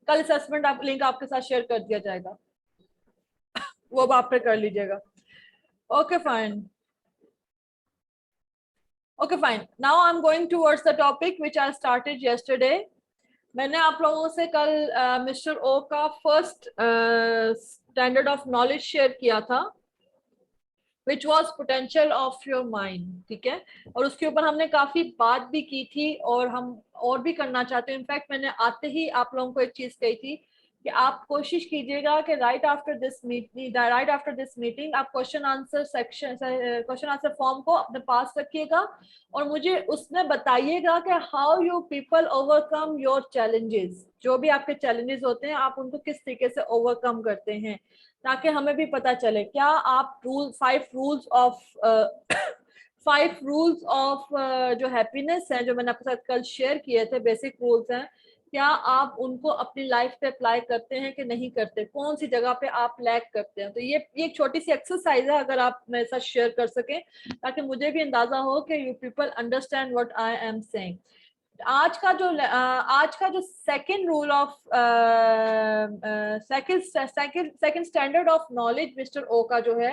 कल assessment आप लिंक आपके साथ शेयर कर दिया जाएगा, वो अब आप पे कर लीजिएगा. Okay, fine. Okay, fine. Now I'm going towards the topic which I started yesterday. मैंने आप लोगों से कल मिस्टर ओ का first standard of knowledge share किया था, which was potential of your mind. ठीक है, और उसके ऊपर हमने काफी बात भी की थी और हम और भी करना चाहते हैं. इनफैक्ट मैंने आते ही आप लोगों को एक चीज कही थी कि आप कोशिश कीजिएगा कि राइट आफ्टर दिस मीटिंग आप क्वेश्चन आंसर फॉर्म को अपने पास रखिएगा और मुझे उसमें बताइएगा कि how you people overcome your challenges. जो भी आपके चैलेंजेस होते हैं आप उनको किस तरीके से ओवरकम करते हैं, ताकि हमें भी पता चले क्या आप फाइव रूल्स ऑफ जो हैप्पीनेस है, जो मैंने आपके साथ कल शेयर किए थे, बेसिक रूल्स हैं, क्या आप उनको अपनी लाइफ पे अप्लाई करते हैं कि नहीं करते, कौन सी जगह पे आप लैक करते हैं. तो ये एक छोटी सी एक्सरसाइज है, अगर आप मेरे साथ शेयर कर सकें ताकि मुझे भी अंदाजा हो कि you people understand what I am saying. आज का जो second rule of second standard of knowledge mister O का जो है,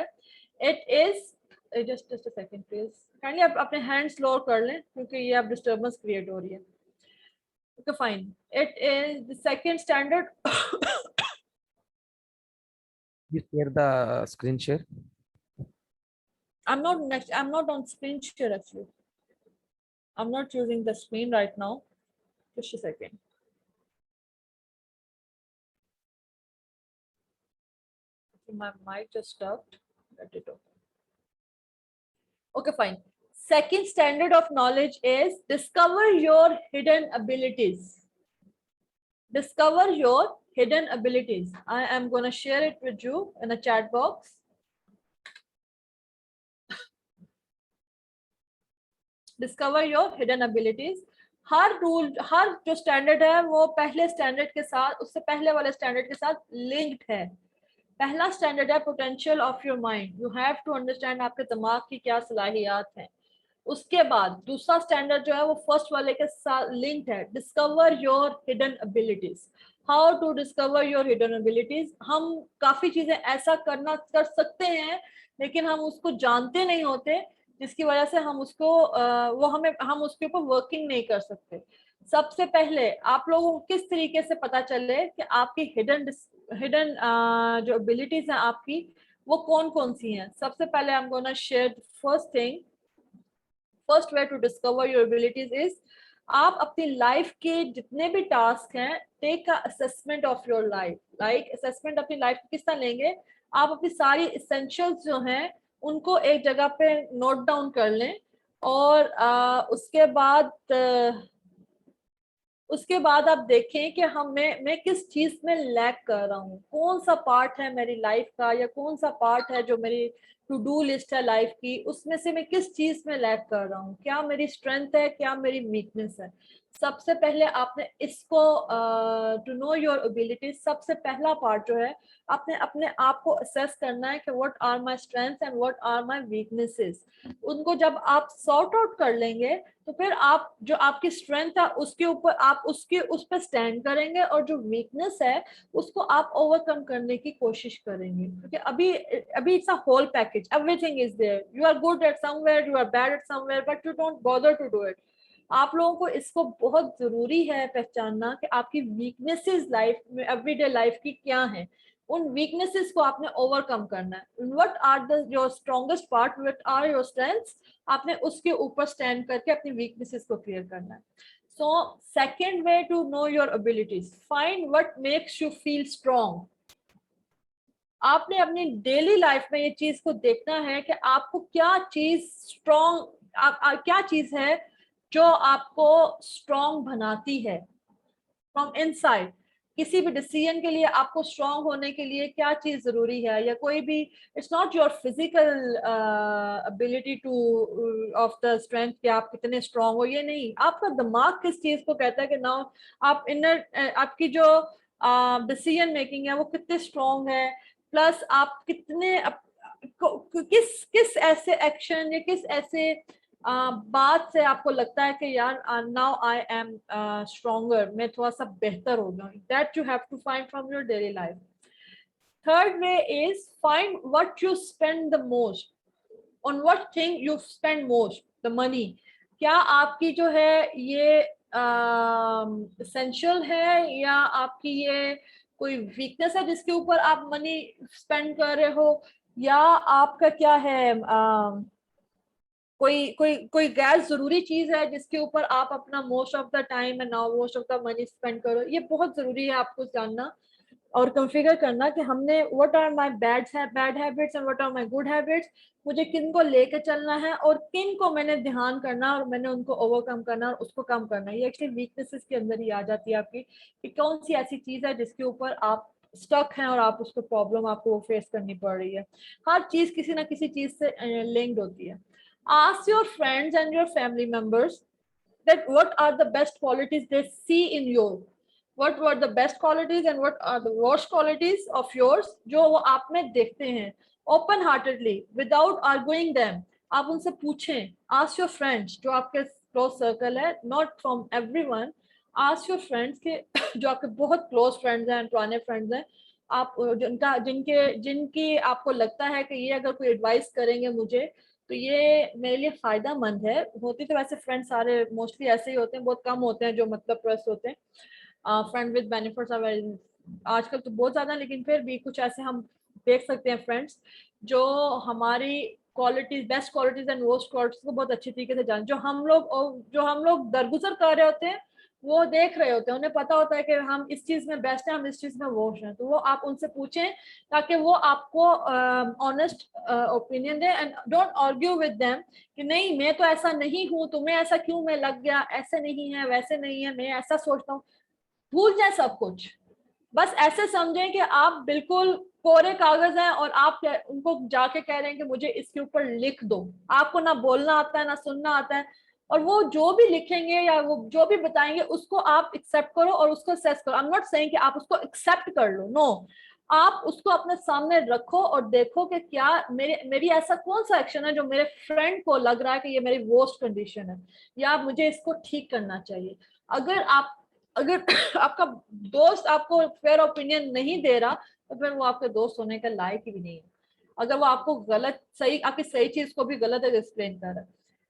it is just a second please, kindly आप अपने हैंड्स लोअर कर लें क्योंकि ये अब डिस्टर्बेंस क्रिएट हो रही है. Okay, fine. It is the second standard. You share the screen share. I'm not on screen share actually. I'm not using the screen right now. Just a second. My mic just stopped. Let it open. Okay, fine. Second standard of knowledge is discover your hidden abilities. Discover your hidden abilities. I am going to share it with you in a chat box. Discover your hidden abilities. हर जो standard है वो पहले standard के साथ, उससे पहले वाले standard के साथ लिंक्ड है. पहला स्टैंडर्ड है potential of your mind. You have to understand आपके दिमाग की क्या सलाहियात हैं. उसके बाद दूसरा स्टैंडर्ड जो है वो फर्स्ट वाले के साथ लिंक्ड है. Discover your hidden abilities. How to discover your hidden abilities. हम काफी चीजें ऐसा कर सकते हैं लेकिन हम उसको जानते नहीं होते, जिसकी वजह से हम उसको हम उसके ऊपर वर्किंग नहीं कर सकते. सबसे पहले आप लोगों को किस तरीके से पता चले कि आपकी हिडन जो एबिलिटीज हैं आपकी वो कौन कौन सी हैं. सबसे पहले I am gonna share first way to discover your abilities is, आप अपनी लाइफ के जितने भी टास्क हैं, take a assessment of your life. Like assessment अपनी लाइफ किस तरह लेंगे, आप अपनी सारी एसेंशियल्स जो हैं उनको एक जगह पे नोट डाउन कर लें और उसके बाद आप देखें कि मैं किस चीज में लैक कर रहा हूँ, कौन सा पार्ट है मेरी लाइफ का या कौन सा पार्ट है जो मेरी टू डू लिस्ट है लाइफ की, उसमें से मैं किस चीज में लैक कर रहा हूँ, क्या मेरी स्ट्रेंथ है, क्या मेरी वीकनेस है. सबसे पहले आपने इसको टू नो योर एबिलिटीज, सबसे पहला पार्ट जो है आपने अपने आप को असेस करना है कि what are my strengths and what are my weaknesses. उनको जब आप सॉर्ट आउट कर लेंगे तो फिर आप जो आपकी स्ट्रेंथ है उसके ऊपर आप उस पर स्टैंड करेंगे और जो वीकनेस है उसको आप ओवरकम करने की कोशिश करेंगे. क्योंकि अभी it's a whole package, everything is there. You are good at somewhere, you are bad at somewhere, but you don't bother to do it. आप लोगों को इसको बहुत जरूरी है पहचानना कि आपकी वीकनेसेस लाइफ में, एवरीडे लाइफ की क्या है. उन वीकनेसेस को आपने ओवरकम करना है. What are your strongest part, what are your strengths, आपने उसके ऊपर स्टैंड करके अपनी वीकनेसेस को क्लियर करना है. So second way to know your abilities, find what makes you feel strong. आपने अपनी डेली लाइफ में ये चीज को देखना है कि आपको क्या चीज स्ट्रॉन्ग, क्या चीज है जो आपको स्ट्रॉन्ग बनाती है फ्रॉम इनसाइड। किसी भी डिसीजन के लिए आपको स्ट्रॉन्ग होने के लिए क्या चीज जरूरी है, या कोई भी, it's not your physical ability two of the strength कि आप कितने स्ट्रॉन्ग हो, ये नहीं, आपका दिमाग किस चीज को कहता है कि नाउ आप इनर, आपकी जो डिसीजन मेकिंग है वो कितने स्ट्रॉन्ग है, प्लस आप कितने किस ऐसे एक्शन या किस ऐसे बात से आपको लगता है कि यार नाउ आई एम स्ट्रॉन्गर, मैं थोड़ा सा बेहतर हो गया, that you have to find from your daily life. Third way is find what you spend the most, on what thing you spend most the money. क्या आपकी जो है ये एसेंशियल है, या आपकी ये कोई वीकनेस है जिसके ऊपर आप मनी स्पेंड कर रहे हो, या आपका क्या है कोई कोई कोई गैर जरूरी चीज है जिसके ऊपर आप अपना most of the time and now most of the money spend करो। ये बहुत जरूरी है आपको जानना और कॉन्फ़िगर करना कि हमने what are my bad habits and what are my good habits, मुझे किन को लेके चलना है और किन को मैंने ध्यान करना और मैंने उनको ओवरकम करना और उसको कम करना। ये एक्चुअली वीकनेसेस के अंदर ही आ जाती है आपकी कि कौन सी ऐसी चीज है जिसके ऊपर आप स्टक हैं और आप उसको प्रॉब्लम आपको वो फेस करनी पड़ रही है। हर चीज किसी ना किसी चीज से लिंक्ड होती है। Ask your friends and your family members that what are the best qualities they see in you, what were the best qualities and what are the worst qualities of yours जो वो आप में देखते हैं। open heartedly without arguing them, आप उनसे पूछें। ask your friends जो आपके close circle है, not from everyone, ask your friends के जो आपके बहुत close friends हैं, पुराने friends हैं, आप जिनकी आपको लगता है कि ये अगर कोई एडवाइस करेंगे मुझे तो ये मेरे लिए फायदा मंद है। होती तो वैसे फ्रेंड्स सारे मोस्टली ऐसे ही होते हैं, बहुत कम होते हैं जो मतलब प्रेस होते हैं। फ्रेंड विद बेनिफिट्स आजकल तो बहुत ज्यादा, लेकिन फिर भी कुछ ऐसे हम देख सकते हैं फ्रेंड्स जो हमारी qualities, best qualities and worst qualities को बहुत अच्छी तरीके से जान, जो हम लोग दरगुजर कर रहे होते हैं वो देख रहे होते हैं, उन्हें पता होता है कि हम इस चीज में बेस्ट हैं, हम इस चीज में वर्स्ट हैं, तो वो आप उनसे पूछें ताकि वो आपको honest opinion they and don't argue with them कि नहीं मैं तो ऐसा नहीं हूँ, तुम्हें ऐसा क्यों में लग गया, ऐसे नहीं है वैसे नहीं है, मैं ऐसा सोचता हूँ। भूल जाए सब कुछ, बस ऐसे समझें कि आप बिल्कुल कोरे कागज हैं और आप उनको जाके कह रहे हैं कि मुझे इसके ऊपर लिख दो। आपको ना बोलना आता है ना सुनना आता है, और वो जो भी लिखेंगे या वो जो भी बताएंगे उसको आप एक्सेप्ट करो और उसको असेस करो। आई एम नॉट सेइंग कि आप उसको एक्सेप्ट कर लो, नो, आप उसको अपने सामने रखो और देखो कि क्या मेरी ऐसा कौन सा एक्शन है जो मेरे फ्रेंड को लग रहा है कि ये मेरी वर्स्ट कंडीशन है या मुझे इसको ठीक करना चाहिए। अगर आपका दोस्त आपको फेयर ओपिनियन नहीं दे रहा तो फिर वो आपके दोस्त होने का लायक ही नहीं है। अगर वो आपको गलत सही, आपकी सही चीज को भी गलत एक्सप्लेन कर रहा है,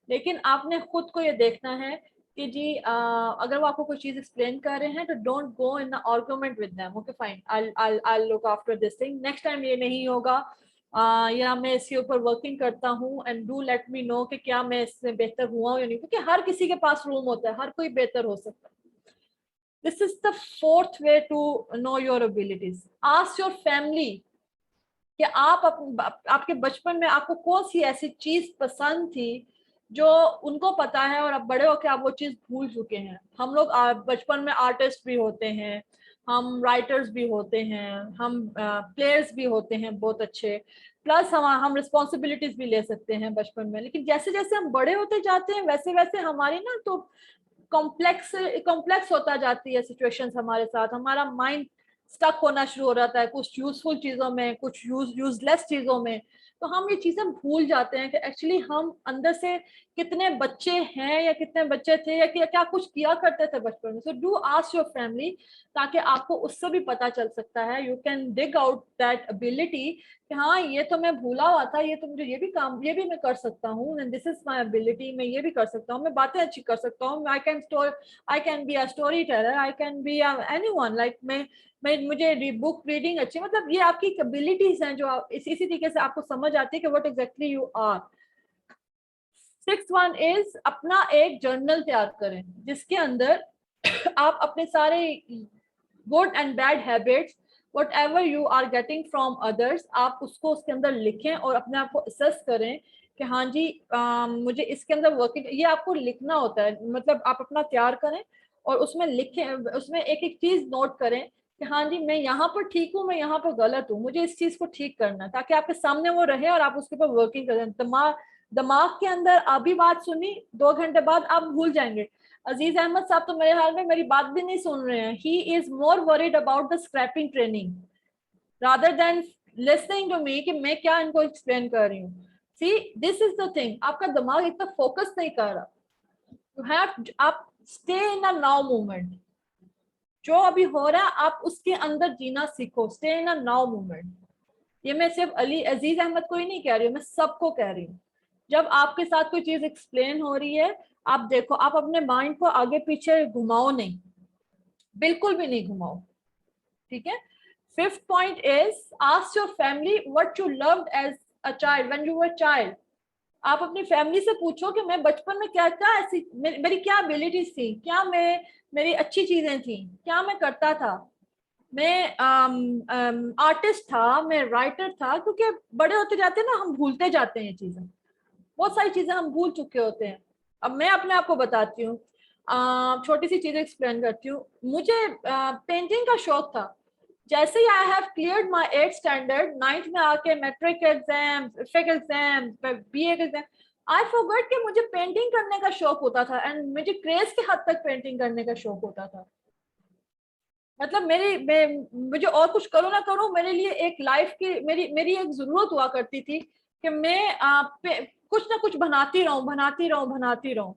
लेकिन आपने खुद को ये देखना है कि जी अगर वो आपको कोई चीज एक्सप्लेन कर रहे हैं तो don't go in argument with them. Okay fine, I look after this thing, next time ये नहीं होगा, या मैं इसके ऊपर वर्किंग करता हूँ and do let me know कि क्या मैं इसमें बेहतर हुआ हूँ या नहीं, क्योंकि हर किसी के पास रूम होता है, हर कोई बेहतर हो सकता है। This is the fourth way to know your abilities. Ask your family कि आपके बचपन में आपको कौन सी ऐसी चीज पसंद थी जो उनको पता है और अब बड़े होकर आप वो चीज भूल चुके हैं। हम लोग बचपन में आर्टिस्ट भी होते हैं, हम राइटर्स भी होते हैं, हम प्लेयर्स भी होते हैं बहुत अच्छे, प्लस हम रिस्पॉन्सिबिलिटीज भी ले सकते हैं बचपन में। लेकिन जैसे जैसे हम बड़े होते जाते हैं वैसे वैसे हमारी ना तो कॉम्प्लेक्स होता जाती है सिचुएशंस हमारे साथ, हमारा माइंड स्टक होना शुरू हो जाता है कुछ यूजफुल चीजों में, कुछ यूजलेस चीजों में, तो हम ये चीजें भूल जाते हैं कि एक्चुअली हम अंदर से कितने बच्चे हैं या कितने बच्चे थे या क्या कुछ किया करते थे बचपन में। So do ask your family ताकि आपको उससे भी पता चल सकता है, you can dig out that ability कि हाँ ये तो मैं भूला हुआ था, ये तो मुझे ये भी मैं कर सकता हूँ, and this is my ability, मैं ये भी कर सकता हूँ, मैं बातें अच्छी कर सकता हूँ, I can be a story teller, I can be anyone, like मुझे बुक रीडिंग अच्छी, मतलब ये आपकी एबिलिटीज हैं जो इसी तरीके से आपको समझ आती है कि what exactly you are. 6th one is अपना एक जर्नल तैयार करें जिसके अंदर आप अपने सारे good and bad habits whatever you are getting from others आप उसको उसके अंदर लिखें और अपने आप को असेस करें कि हाँ जी मुझे इसके अंदर वर्किंग, ये आपको लिखना होता है, मतलब आप अपना तैयार करें और उसमें लिखें, उसमें एक एक चीज नोट करें कि हाँ जी मैं यहाँ पर ठीक हूँ, मैं यहाँ पर गलत हूँ, मुझे इस चीज को ठीक करना है, ताकि आपके सामने वो रहे और आप उसके ऊपर वर्किंग करें। दिमाग के अंदर अभी बात सुनी, 2 घंटे बाद आप भूल जाएंगे। अजीज अहमद साहब तो मेरे हाल में मेरी बात भी नहीं सुन रहे हैं। He is more worried about the scraping training rather than listening to me कि मैं क्या इनको एक्सप्लेन कर रही हूँ। See this is the thing, आपका दिमाग इतना फोकस नहीं कर रहा। यू हैव, आप stay in a now moment, जो अभी हो रहा है आप उसके अंदर जीना सीखो। Stay in a now moment. ये मैं सिर्फ अजीज अहमद को ही नहीं कह रही हूँ, मैं सबको कह रही हूँ। जब आपके साथ कोई चीज एक्सप्लेन हो रही है, आप देखो, आप अपने माइंड को आगे पीछे घुमाओ नहीं, बिल्कुल भी नहीं घुमाओ, ठीक है। 5th point is ask your family what you loved as a child when you were child. आप अपनी फैमिली से पूछो कि मैं बचपन में क्या क्या ऐसी मेरी क्या एबिलिटीज थी, क्या मेरी अच्छी चीजें थी, क्या मैं करता था। मैं आर्टिस्ट था, मैं राइटर था, क्योंकि बड़े होते जाते हैं ना, हम भूलते जाते हैं ये चीजें, बहुत सारी चीजें हम भूल चुके होते हैं। अब मैं अपने आप को बताती हूँ, छोटी सी चीजें एक्सप्लेन करती हूँ। मुझे पेंटिंग का शौक था। जैसे ही I have cleared my 8th standard, 9th में आके मैट्रिक एग्जाम, फिक exam, BA exam, I forgot कि मुझे पेंटिंग करने का शौक होता था एंड मुझे क्रेज के हद तक पेंटिंग करने का शौक होता था। मतलब मुझे और कुछ करो ना करो, मेरे लिए एक लाइफ की मेरी एक जरूरत हुआ करती थी कि मैं कुछ ना कुछ बनाती रहूं।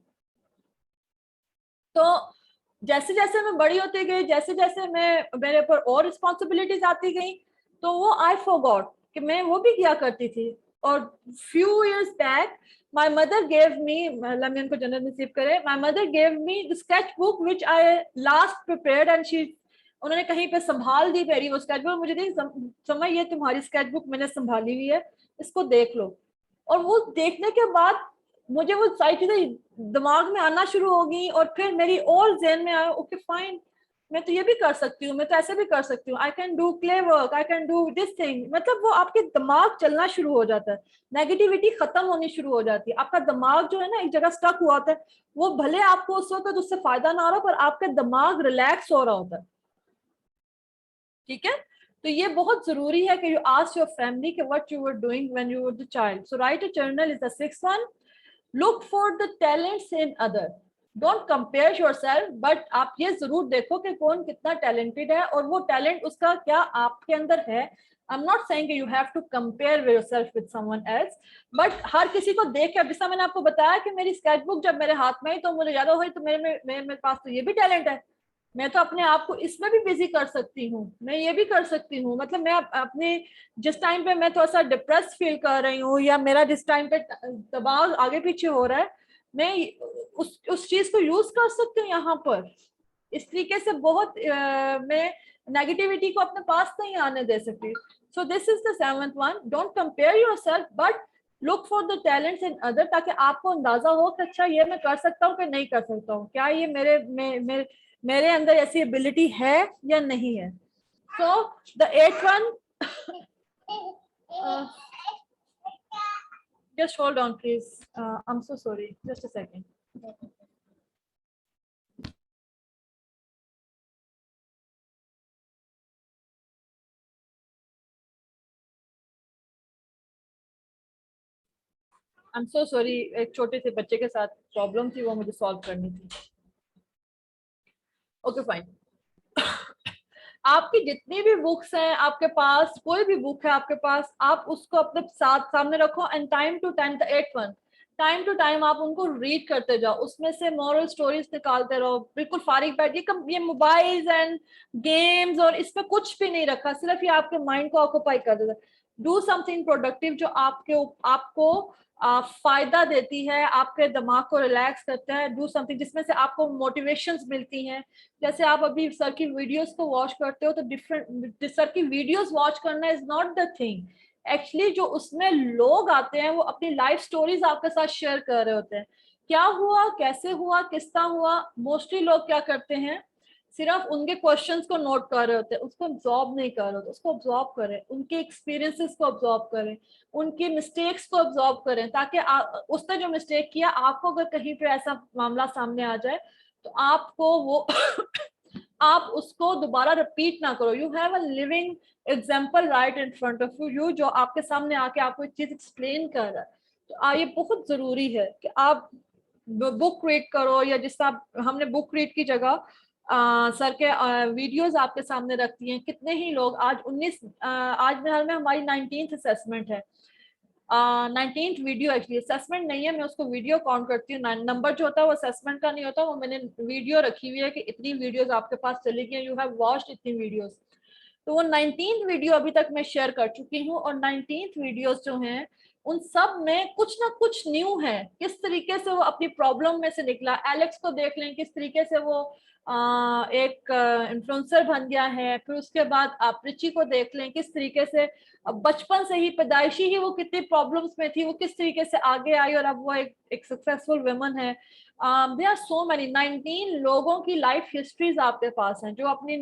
तो जैसे जैसे मैं बड़ी होती गई, जैसे जैसे मेरे ऊपर और रिस्पॉन्सिबिलिटीज आती गई, तो वो आई फॉरगॉट कि मैं वो भी किया करती थी। और few years back my mother gave me, अल्लाह उनको जन्नत नसीब करे, my mother gave me the sketch book which I last prepared and उन्होंने कहीं पे संभाल दी मेरी वो स्केच बुक। मुझे दी, समय ये तुम्हारी स्केच बुक मैंने संभाली हुई है, इसको देख लो। और वो देखने के बाद मुझे वो सारी चीजें दिमाग में आना शुरू हो गई और फिर मेरी और ज़हन में आया, ओके फाइन, मैं तो ये भी कर सकती हूँ, मैं तो ऐसे भी कर सकती हूँ, I can do clay work, I can do this thing. मतलब वो आपके दिमाग चलना शुरू हो जाता है, नेगेटिविटी खत्म होनी शुरू हो जाती है। आपका दिमाग जो है ना एक जगह स्टक हुआ होता है, वो भले आपको उस वक्त उससे फायदा ना हो रहा, पर आपका दिमाग रिलैक्स हो रहा होता है, ठीक है। तो ये बहुत जरूरी है कि यू आस्क योर फैमिली कि what you were doing when you were the child. So right a journal is the 6th one. Look for the talents in other, don't compare yourself, but आप ये जरूर देखो कि कौन कितना talented है और वो टैलेंट उसका क्या आपके अंदर है। I'm not saying you have to compare yourself with someone else, but हर किसी को देख के, जैसा मैंने आपको बताया कि मेरी स्केच बुक जब मेरे हाथ में आई तो मुझे याद हुई तो मेरे पास तो ये भी टैलेंट है, मैं तो अपने आप को इसमें भी बिजी कर सकती हूँ, मैं ये भी कर सकती हूँ। मतलब मैं अपने जिस टाइम पे मैं थोड़ा सा डिप्रेस फील कर रही हूँ या मेरा जिस टाइम पे दबाव आगे पीछे हो रहा है, मैं उस चीज को यूज कर सकती हूँ यहाँ पर। इस तरीके से बहुत मैं नेगेटिविटी को अपने पास नहीं आने दे सकती। So this is the 7th one, don't compare yourself but look for the talents in other, ताकि आपको अंदाजा हो कि अच्छा ये मैं कर सकता हूँ कि नहीं कर सकता हूँ, क्या ये मेरे अंदर ऐसी एबिलिटी है या नहीं है। So the 8th one, just hold on please, I'm so sorry, just a second. I'm so sorry, एक छोटे से बच्चे के साथ प्रॉब्लम थी, वो मुझे सॉल्व करनी थी। Okay fine. आपकी जितनी भी बुक्स हैं आपके पास, कोई भी बुक है आपके पास, आप उसको अपने साथ सामने रखो and time to time, the 8th one, time to time आप उनको रीड करते जाओ, उसमें से मॉरल स्टोरीज निकालते रहो, बिल्कुल फारिग बैठ। ये मोबाइल्स एंड गेम्स और इसमें कुछ भी नहीं रखा, सिर्फ ये आपके माइंड को ऑक्यूपाई कर देता है। डू समथिंग प्रोडक्टिव जो आपको फायदा देती है, आपके दिमाग को रिलैक्स करता है। डू समथिंग जिसमें से आपको मोटिवेशंस मिलती हैं। जैसे आप अभी सर की वीडियोस को वॉच करते हो तो डिफरेंट सर की वीडियोस वॉच करना is not the thing, actually जो उसमें लोग आते हैं वो अपनी लाइफ स्टोरीज आपके साथ शेयर कर रहे होते हैं, क्या हुआ, कैसे हुआ, किस तरह हुआ। मोस्टली लोग क्या करते हैं, सिर्फ उनके क्वेश्चंस को नोट कर रहे होते हैं, उसको ऑब्जॉर्व नहीं कर रहे होते। उसको ऑब्जॉर्व करें, उनके एक्सपीरियंसेस को ऑब्जॉर्व करें, उनकी मिस्टेक्स को ऑब्जॉर्व करें, ताकि उसने जो मिस्टेक किया, आपको अगर कहीं पे ऐसा मामला सामने आ जाए तो आपको वो आप उसको दोबारा रिपीट ना करो। You have a living example right in front of you, जो आपके सामने आके आपको एक चीज एक्सप्लेन कर रहा है। तो ये बहुत जरूरी है कि आप बुक रीड करो, या जिस तरह हमने बुक रीड की जगह सर के वीडियोस आपके सामने रखती हैं। कितने ही लोग आज आज मेरे ख्याल में हमारी 19th असेसमेंट है, 19th वीडियो, एक्चुअली असेसमेंट नहीं है, मैं उसको वीडियो काउंट करती हूँ। नंबर जो होता है वो असेसमेंट का नहीं होता, वो मैंने वीडियो रखी हुई है कि इतनी वीडियोस आपके पास चली गई, यू हैव वॉच्ड इतनी वीडियोस। तो वो 19th वीडियो अभी तक मैं शेयर कर चुकी हूँ, और 19th वीडियोस जो हैं उन सब में कुछ ना कुछ न्यू है। किस तरीके से वो अपनी प्रॉब्लम में से निकला, एलेक्स को देख लें किस तरीके से वो एक इन्फ्लुएंसर बन गया है। फिर उसके बाद आप रिची को देख लें किस तरीके से बचपन से ही, पैदाइशी ही वो कितनी प्रॉब्लम्स में थी, वो किस तरीके से आगे आई और अब वो एक सक्सेसफुल वुमन है। दे आर सो मैनी 19 लोगों की लाइफ हिस्ट्रीज आपके पास हैं, जो अपनी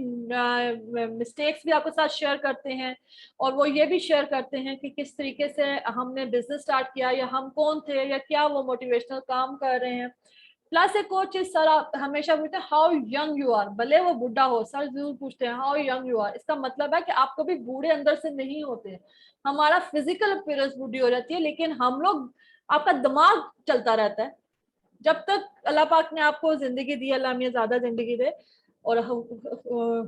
मिस्टेक्स भी आपके साथ शेयर करते हैं, और वो ये भी शेयर करते हैं कि किस तरीके से हमने बिजनेस स्टार्ट किया, या हम कौन थे, या क्या वो मोटिवेशनल काम कर रहे हैं। प्लस एक और चीज, सर आप हमेशा पूछते हैं हाउ यंग यू आर, भले वो बुढ़ा हो, सर जरूर पूछते हैं हाउ यंग यू आर। इसका मतलब है कि आप कभी बूढ़े अंदर से नहीं होते। हमारा फिजिकल अपीयरेंस बूढ़ी हो जाती है, लेकिन हम लोग, आपका दिमाग चलता रहता है। जब तक अल्लाह पाक ने आपको जिंदगी दी, अल्लाह में ज्यादा जिंदगी दे और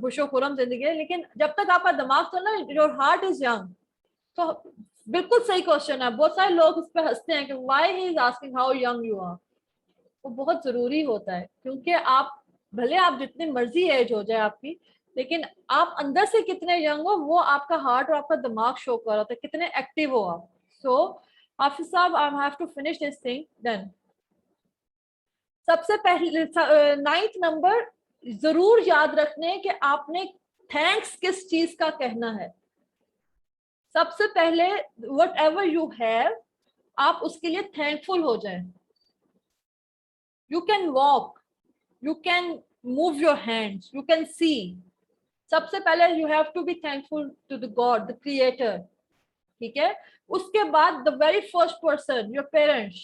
खुशो खुरम जिंदगी है, लेकिन जब तक आपका दिमाग चलना, योर हार्ट इज यंग। तो बिल्कुल सही क्वेश्चन है। बहुत सारे लोग इस पे हंसते हैं कि why he is asking how young you are. वो बहुत जरूरी होता है, क्योंकि आप भले आप जितनी मर्जी एज हो जाए आपकी, लेकिन आप अंदर से कितने यंग हो वो आपका हार्ट और आपका दिमाग शो कर रहा होता है, कितने एक्टिव हो आप। सो हाफिज साहब, I have to finish this thing then. सबसे पहले 9th नंबर जरूर याद रखने कि आपने थैंक्स किस चीज का कहना है। सबसे पहले वट एवर यू हैव, आप उसके लिए थैंकफुल हो जाए। You can walk, you can move your hands, you can see. सबसे पहले you have to be thankful to the God, the Creator. ठीक है? उसके बाद the very first person, your parents,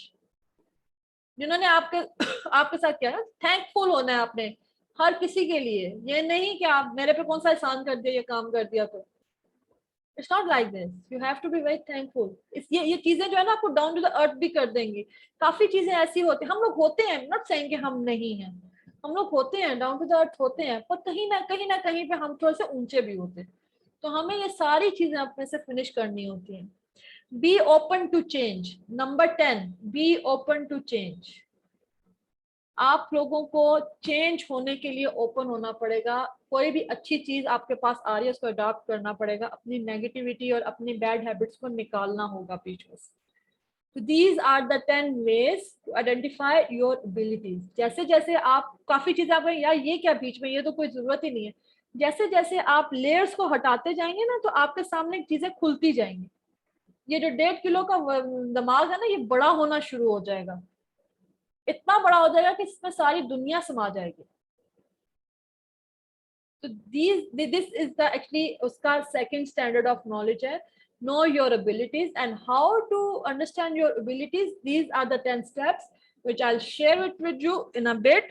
जिन्होंने आपके साथ किया, थैंकफुल होना है आपने हर किसी के लिए। ये नहीं कि आप मेरे पे कौन सा एहसान कर दिया, ये काम कर दिया, तो it's not like this. You have to be very thankful. ये चीजें जो है ना आपको डाउन टू द अर्थ भी कर देंगी। काफी चीजें ऐसी होती हैं, हम लोग होते हैं, नॉट सेइंग कि हम नहीं हैं, हम लोग होते हैं, डाउन टू द अर्थ होते हैं, पर कहीं ना कहीं पे हम थोड़े से ऊंचे भी होते हैं। तो हमें ये सारी चीजें अपने से फिनिश करनी होती हैं। Be open to change. Number 10, be open to change. आप लोगों को चेंज होने के लिए ओपन होना पड़ेगा। कोई भी अच्छी चीज आपके पास आ रही है उसको अडॉप्ट करना पड़ेगा। अपनी नेगेटिविटी और अपनी बैड हैबिट्स को निकालना होगा पीछे से। तो these are the 10 ways to identify your abilities. जैसे जैसे आप काफी चीजें आप यार ये क्या बीच में, ये तो कोई जरूरत ही नहीं है। जैसे जैसे आप लेयर्स को हटाते जाएंगे ना, तो आपके सामने चीजें खुलती जाएंगी। ये जो 1.5 किलो का दिमाग है ना, ये बड़ा होना शुरू हो जाएगा, इतना बड़ा हो जाएगा कि इसमें सारी दुनिया समा जाएगी। तो दिस इज द एक्चुअली उसका सेकंड स्टैंडर्ड ऑफ नॉलेज है, know your abilities and how to understand your abilities. These are the 10 steps which I'll share it with you in a bit.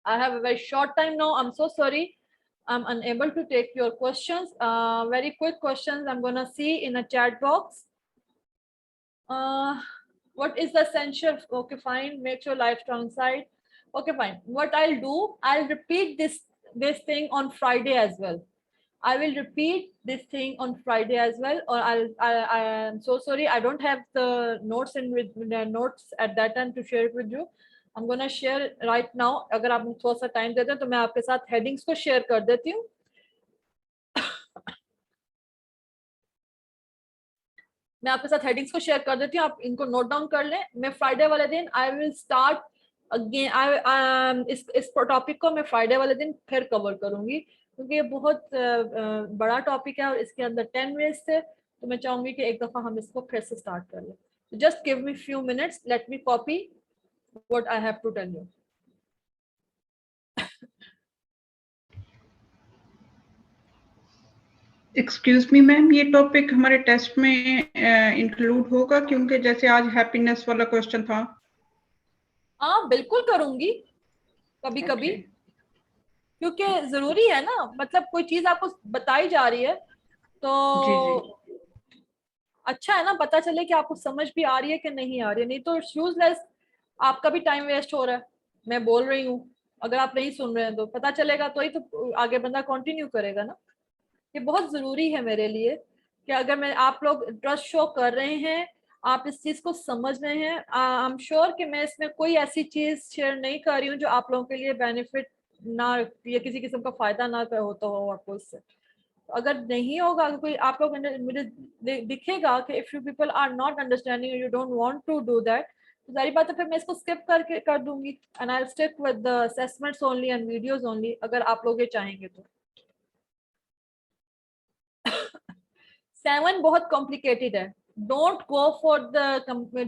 I have a very short time now, I'm so sorry, I'm unable to take your questions. Very quick questions I'm gonna see in a chat box. What is the essential? Okay, fine. Make your life strong side. Okay, fine. What I'll do, I'll repeat this thing on Friday as well. I will repeat this thing on Friday as well. Or I am so sorry, I don't have the notes with the notes at that time to share it with you. I'm gonna share right now. अगर आप थोड़ा सा time देते हैं तो मैं आपके साथ हेडिंग्स को शेयर कर देती हूँ। मैं आपके साथ हेडिंग्स को शेयर कर देती हूँ, आप इनको नोट डाउन कर लें। मैं फ्राइडे वाले दिन आई विल स्टार्ट अगेन। इस टॉपिक को मैं फ्राइडे वाले दिन फिर कवर करूंगी, क्योंकि ये बहुत बड़ा टॉपिक है और इसके अंदर 10 ways थे। तो मैं चाहूंगी कि एक दफा हम इसको फिर से स्टार्ट कर लें। Just give me few minutes, let me copy what I have to tell you. Excuse me ma'am, ये टॉपिक हमारे टेस्ट में इंक्लूड होगा? क्योंकि जैसे आज हैप्पीनेस वाला क्वेश्चन था। हाँ बिल्कुल करूंगी कभी कभी, क्योंकि जरूरी है ना, मतलब कोई चीज आपको बताई जा रही है तो अच्छा है ना, पता चले कि आपको समझ भी आ रही है कि नहीं आ रही है, नहीं तो यूजलेस, आपका भी टाइम वेस्ट हो रहा है। मैं बोल रही हूँ, अगर आप नहीं सुन रहे हैं तो पता चलेगा तो ही तो आगे बंदा कंटिन्यू करेगा ना। ये बहुत जरूरी है मेरे लिए कि अगर मैं, आप लोग इंटरेस्ट शो कर रहे हैं, आप इस चीज को समझ रहे हैं, आई एम श्योर कि मैं इसमें कोई ऐसी चीज शेयर नहीं कर रही हूँ जो आप लोगों के लिए बेनिफिट ना या किसी किस्म का फायदा ना होता हो आपको इससे। अगर नहीं होगा, अगर कोई आप लोग मुझे दिखेगा कि if you people are not understanding, you don't want to do that, तो सारी बात है फिर मैं इसको स्किप करके कर दूंगी and I will stick with the assessments only and videos only, अगर आप लोग ये चाहेंगे तो। 7 बहुत कॉम्प्लिकेटेड है, don't go for the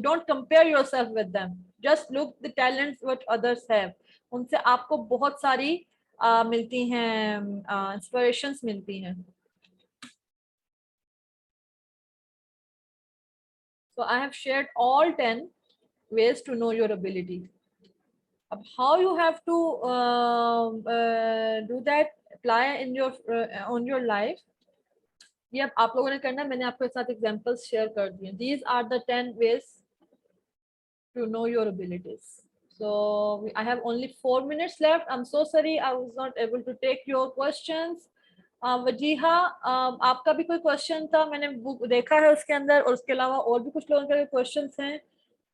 don't compare yourself with them, just look the talents what others have, उनसे आपको बहुत सारी मिलती हैं, इंस्पिरेशंस मिलती हैं। So I have shared all 10 ways to know your ability. अब how you have to do that, apply in your on your life, ये अब आप लोगों ने करना है। मैंने आपके साथ एग्जांपल्स शेयर कर दिए। These are the 10 ways to know your abilities. So I have only 4 minutes left. I'm so sorry I was not able to take your questions. Wajiha, आपका भी कोई क्वेश्चन था? मैंने बुक देखा है उसके अंदर, और उसके अलावा और भी कुछ लोगों के क्वेश्चंस हैं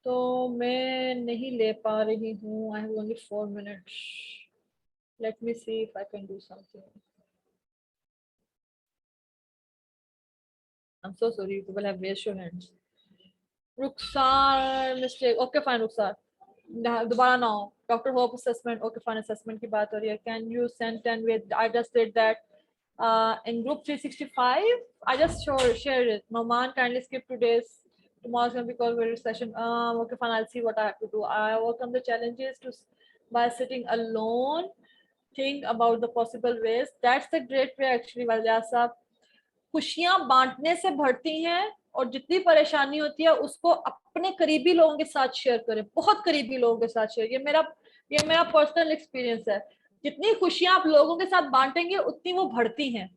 तो मैं नहीं ले पा रही हूँ। I have only 4 minutes. Let me see if I can do something. I'm so sorry, you people have raised your hands. Rukhsar mistake. Okay, fine, रुखसार दोबारा ना हो। Dr. Hope assessment. Okay, fine, assessment की बात हो रही है। Can you send 10 with? I just did that in group 365. I just shared it. Maman, kindly skip today's. Tomorrow's gonna be called very session. Okay, fine, I'll see what I have to do. I overcome the challenges by sitting alone. Think about the possible ways. That's the great way actually, Walia साहब। खुशियां बांटने से बढ़ती हैं, और जितनी परेशानी होती है उसको अपने करीबी लोगों के साथ शेयर करें, बहुत करीबी लोगों के साथ शेयर। ये मेरा पर्सनल एक्सपीरियंस है। जितनी खुशियां आप लोगों के साथ बांटेंगे उतनी वो बढ़ती हैं,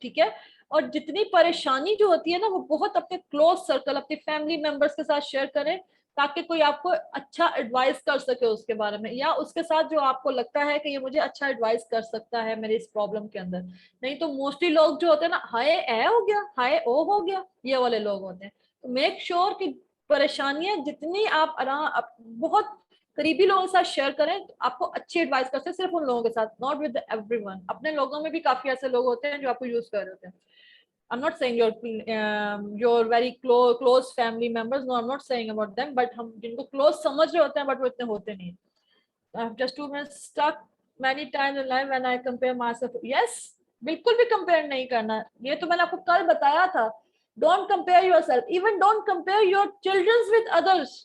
ठीक है। और जितनी परेशानी जो होती है ना, वो बहुत अपने क्लोज सर्कल, अपने फैमिली मेंबर्स के साथ शेयर करें, ताकि कोई आपको अच्छा एडवाइस कर सके उसके बारे में, या उसके साथ जो आपको लगता है कि ये मुझे अच्छा एडवाइस कर सकता है मेरी इस प्रॉब्लम के अंदर। नहीं तो मोस्टली लोग जो होते हैं ना, हाय ए हो गया, हाय ओ हो गया, ये वाले लोग होते हैं। तो मेक श्योर कि परेशानियां जितनी आप बहुत करीबी लोगों के साथ शेयर करें, आपको अच्छी एडवाइस कर सकते हैं, सिर्फ उन लोगों के साथ, नॉट विद एवरीवन। अपने लोगों में भी काफी ऐसे लोग होते हैं जो आपको यूज कर रहे होते हैं। I'm not saying your very close family members. No, I'm not saying about them. But हम जिनको close समझ रहे होते हैं, but वो इतने होते नहीं। I have just 2 minutes stuck many times in life when I compare myself. Yes, बिल्कुल भी compare नहीं करना। ये तो मैंने आपको कल बताया था। Don't compare yourself. Even don't compare your children with others.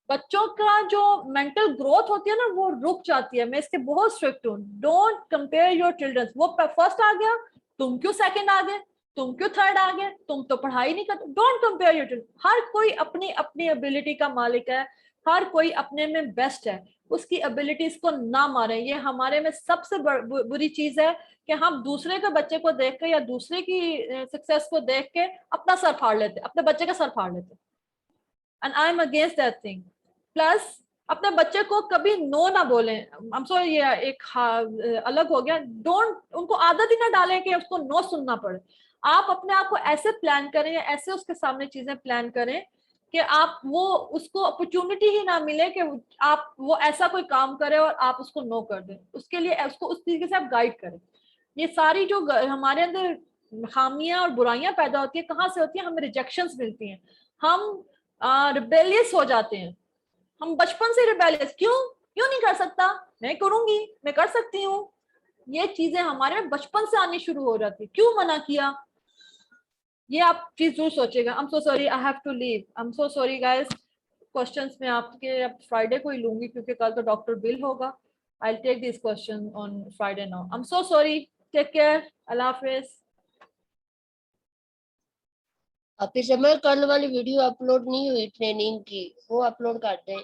बच्चों का जो मेंटल ग्रोथ होती है ना, वो रुक जाती है। मैं इसके बहुत स्ट्रिक्ट हूँ। Don't compare your children. वो फर्स्ट आ गया, तुम क्यों सेकंड आ गए, तुम क्यों थर्ड आ गए, तुम तो पढ़ाई नहीं करते। Don't compare your children. हर कोई अपनी अपनी एबिलिटी का मालिक है, हर कोई अपने में बेस्ट है, उसकी एबिलिटीज को ना मारें। ये हमारे में सबसे बुरी चीज है कि हम दूसरे के बच्चे को देख के या दूसरे की सक्सेस को देख के अपना सर फाड़ लेते, अपने बच्चे का सर फाड़ लेते। And I am against that thing. Plus अपने बच्चे को कभी नो ना बोलें। हम सो ये एक अलग हो गया। डोंट, उनको आदत ही ना डालें कि उसको नो सुनना पड़े। आप अपने आप को ऐसे प्लान करें, या ऐसे उसके सामने चीजें प्लान करें कि आप वो उसको अपॉर्चुनिटी ही ना मिले कि आप वो ऐसा कोई काम करे और आप उसको नो कर दें। उसके लिए उसको उस तरीके से आप गाइड करें। ये सारी जो हमारे अंदर खामियां और बुराइयां पैदा होती है, कहाँ से होती है? हमें रिजेक्शंस मिलती हैं, हम रिबेलियस हो जाते हैं। हम बचपन से रिबेलियस, क्यों नहीं कर सकता, मैं करूंगी, मैं कर सकती हूँ। ये चीजें हमारे में बचपन से आनी शुरू हो जाती है। क्यों मना किया, ये आप चीज जरूर सोचेगा। I am so sorry, I have to leave, I am so sorry guys. Questions में आपके अब फ्राइडे को ही लूंगी क्योंकि कल तो डॉक्टर बिल होगा। I will take this question on Friday now. I am so sorry, take care, Allah हाफिज। ऑफिस में कल वाली वीडियो अपलोड नहीं हुई ट्रेनिंग की, वो अपलोड कर दें।